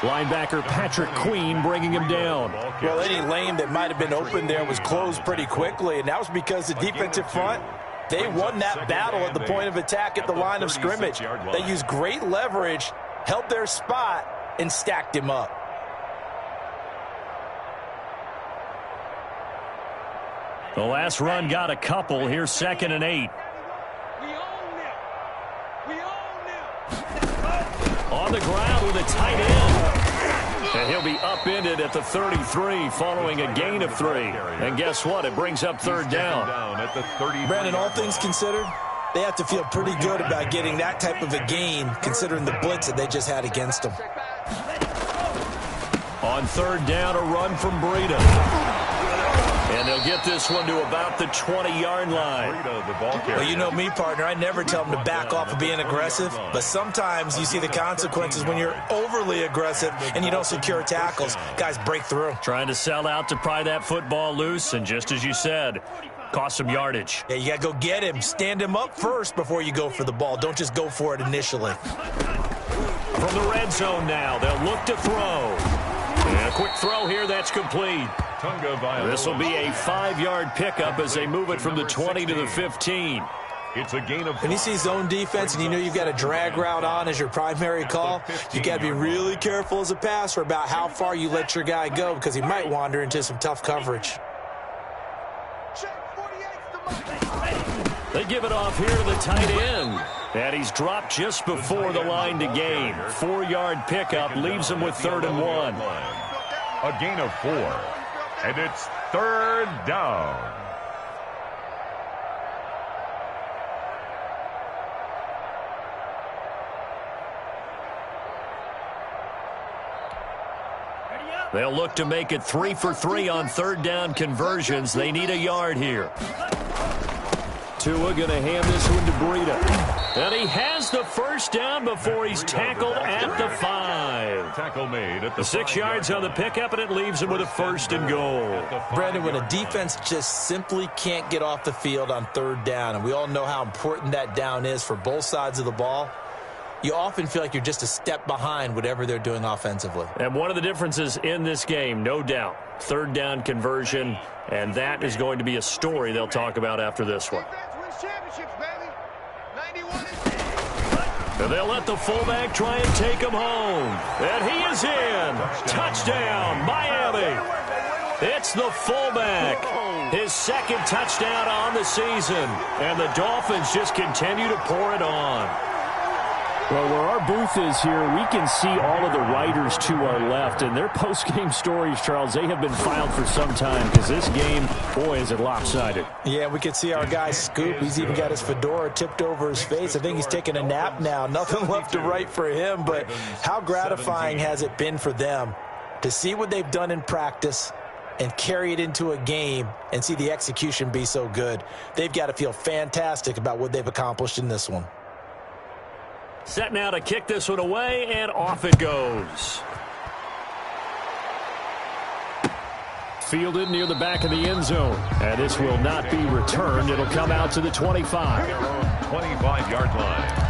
Linebacker Patrick Queen bringing him down. Well, any lane that might have been open there was closed pretty quickly, and that was because the defensive front, they won that battle at the point of attack at the line of scrimmage. They used great leverage, held their spot, and stacked him up. The last run got a couple. Here's 2nd and 8. On the ground with a tight end. And he'll be upended at the 33 following a gain of 3. And guess what? It brings up 3rd down. Brandon, all things considered, they have to feel pretty good about getting that type of a gain considering the blitz that they just had against them. On 3rd down, a run from Breida. And they'll get this one to about the 20-yard line. Well, you know me, partner. I never tell them to back off of being aggressive, but sometimes you see the consequences when you're overly aggressive and you don't secure tackles. Guys break through. Trying to sell out to pry that football loose, and just as you said, cost some yardage. Yeah, you got to go get him. Stand him up first before you go for the ball. Don't just go for it initially. From the red zone now, they'll look to throw. And a quick throw here, that's complete. This will be a 5-yard pickup as they move it from the 20 to the 15. It's a gain of 5. When you see zone defense and you know you've got a drag route on as your primary call, you got to be really careful as a passer about how far you let your guy go because he might wander into some tough coverage. They give it off here to the tight end. And he's dropped just before the line to gain. 4-yard pickup leaves him with 3rd and 1. A gain of 4. And it's 3rd down. They'll look to make it 3 for 3 on third down conversions. They need a yard here. Tua going to hand this one to Breida. And he has the first down before he's tackled at the 5. Tackle made at the 6 yards on the pickup, and it leaves him with a first and goal. Brandon, when a defense just simply can't get off the field on third down, and we all know how important that down is for both sides of the ball, you often feel like you're just a step behind whatever they're doing offensively. And one of the differences in this game, no doubt, third down conversion, and that is going to be a story they'll talk about after this one. And they'll let the fullback try and take him home. And he is in. Touchdown, Miami. It's the fullback. His second touchdown on the season. And the Dolphins just continue to pour it on. Well, where our booth is here, we can see all of the writers to our left. And their post-game stories, Charles, they have been filed for some time because this game, boy, is it lopsided. Yeah, we can see our guy Scoop. He's even got his fedora tipped over his face. I think he's taking a nap now. Nothing left to write for him. But how gratifying has it been for them to see what they've done in practice and carry it into a game and see the execution be so good? They've got to feel fantastic about what they've accomplished in this one. Set now to kick this one away, and off it goes. Fielded near the back of the end zone. And this will not be returned. It'll come out to the 25. 25-yard line.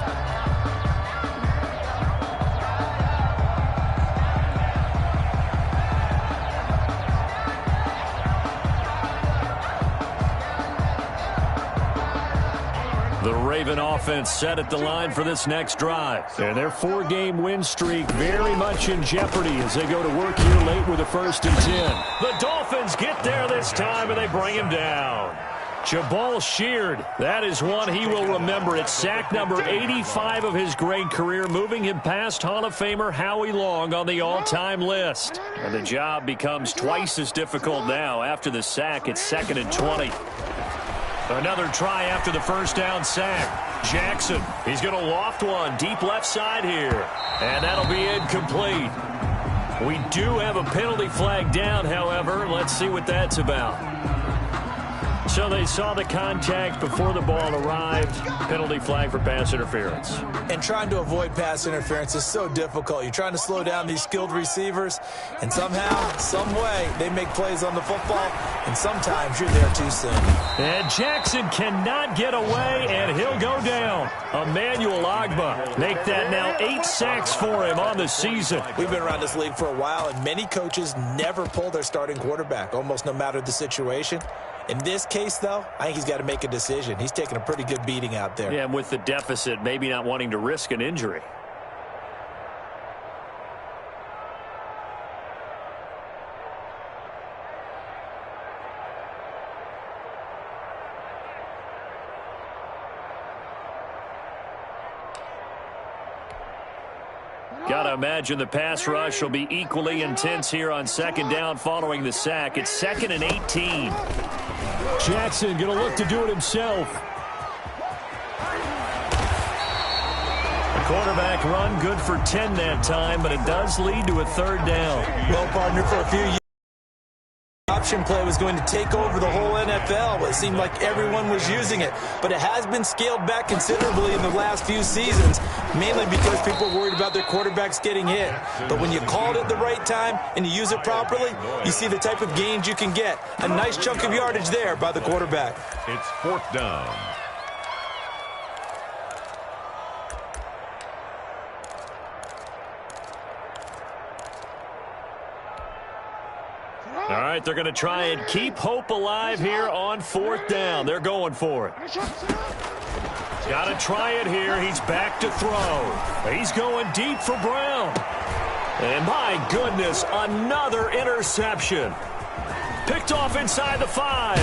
The Raven offense set at the line for this next drive. And their 4-game win streak very much in jeopardy as they go to work here late with a 1st and 10. The Dolphins get there this time, and they bring him down. Jabal Sheard, that is one he will remember. It's sack number 85 of his great career, moving him past Hall of Famer Howie Long on the all-time list. And the job becomes twice as difficult now. After the sack, it's 2nd and 20. Another try after the first down sack. Jackson, he's going to loft one deep left side here. And that'll be incomplete. We do have a penalty flag down, however. Let's see what that's about. So they saw the contact before the ball arrived. Penalty flag for pass interference. And trying to avoid pass interference is so difficult. You're trying to slow down these skilled receivers, and somehow, some way, they make plays on the football, and sometimes you're there too soon. And Jackson cannot get away, and he'll go down. Emmanuel Ogbah, make that now 8 sacks for him on the season. We've been around this league for a while, and many coaches never pull their starting quarterback, almost no matter the situation. In this case, though, I think he's got to make a decision. He's taking a pretty good beating out there. Yeah, and with the deficit, maybe not wanting to risk an injury. Got to imagine the pass rush will be equally intense here on 2nd down following the sack. It's 2nd and 18. Jackson going to look to do it himself. The quarterback run good for 10 that time, but it does lead to a 3rd down. Well, partner, for a few years, option play was going to take over the whole NFL. It seemed like everyone was using it, but it has been scaled back considerably in the last few seasons, mainly because people are worried about their quarterbacks getting hit. But when you call it at the right time and you use it properly, you see the type of gains you can get. A nice chunk of yardage there by the quarterback. It's 4th down. All right, they're going to try and keep hope alive here on 4th down. They're going for it. Got to try it here. He's back to throw. He's going deep for Brown. And my goodness, another interception. Picked off inside the 5.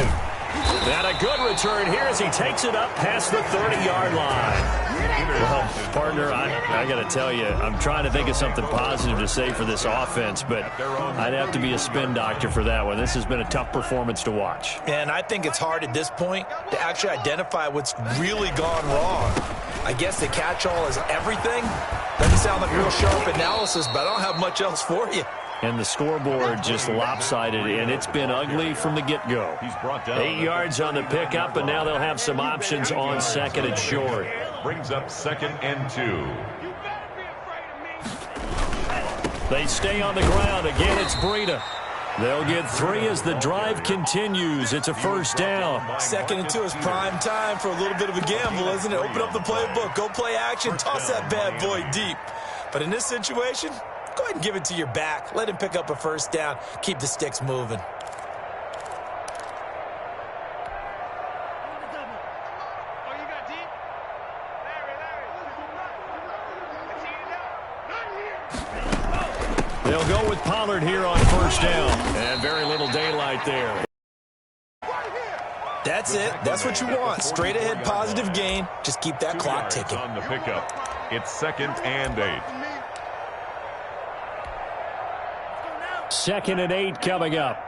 And a good return here as he takes it up past the 30-yard line. Well, partner, I got to tell you, I'm trying to think of something positive to say for this offense, but I'd have to be a spin doctor for that one. This has been a tough performance to watch. And I think it's hard at this point to actually identify what's really gone wrong. I guess the catch-all is everything. Doesn't sound like real sharp analysis, but I don't have much else for you. And the scoreboard just lopsided, and it's been ugly from the get-go. 8 yards on the pickup, and now they'll have some options on second and short. Brings up 2nd and 2. They stay on the ground. Again, it's Breida. They'll get 3 as the drive continues. It's a first down. 2nd and 2 is prime time for a little bit of a gamble, isn't it? Open up the playbook, go play action, toss that bad boy deep. But in this situation, go ahead and give it to your back. Let him pick up a first down. Keep the sticks moving. They'll go with Pollard here on first down. And very little daylight there. That's it. That's what you want. Straight ahead, positive gain. Just keep that clock ticking. On the pickup. It's 2nd and 8. 2nd and 8 coming up.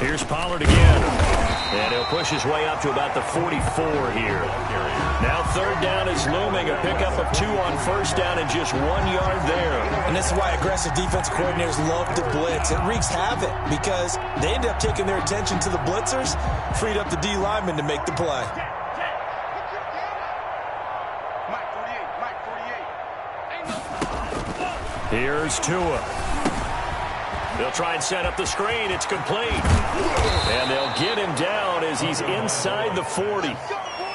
Here's Pollard again. And he'll push his way up to about the 44 here. Now 3rd down is looming. A pickup of 2 on first down and just 1 yard there. And this is why aggressive defense coordinators love to blitz. It wreaks havoc because they end up taking their attention to the blitzers, freed up the D lineman to make the play. Here's Tua. They'll try and set up the screen. It's complete. And they'll get him down as he's inside the 40.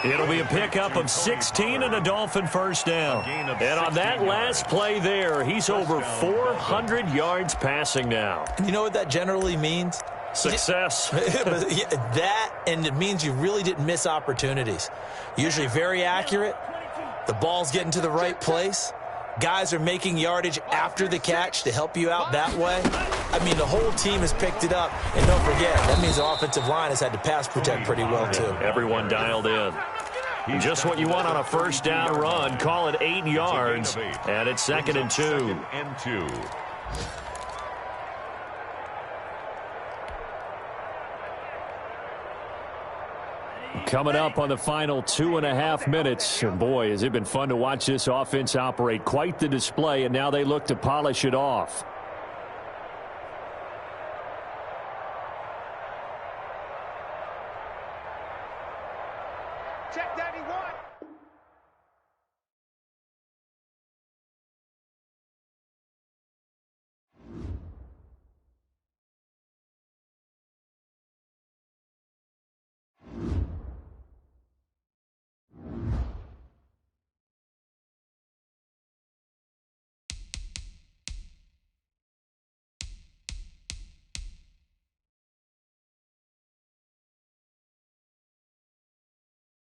It'll be a pickup of 16 and a Dolphin first down. And on that last play there, he's over 400 yards passing now. You know what that generally means? Success. That, and it means you really didn't miss opportunities. Usually very accurate. The ball's getting to the right place. Guys are making yardage after the catch to help you out that way. I mean, the whole team has picked it up. And don't forget, that means the offensive line has had to pass protect pretty well, too. Everyone dialed in. Just what you want on a first down run. Call it 8 yards. And it's 2nd and 2. 2nd and 2. Coming up on the final 2.5 minutes. And boy, has it been fun to watch this offense operate. Quite the display, and now they look to polish it off.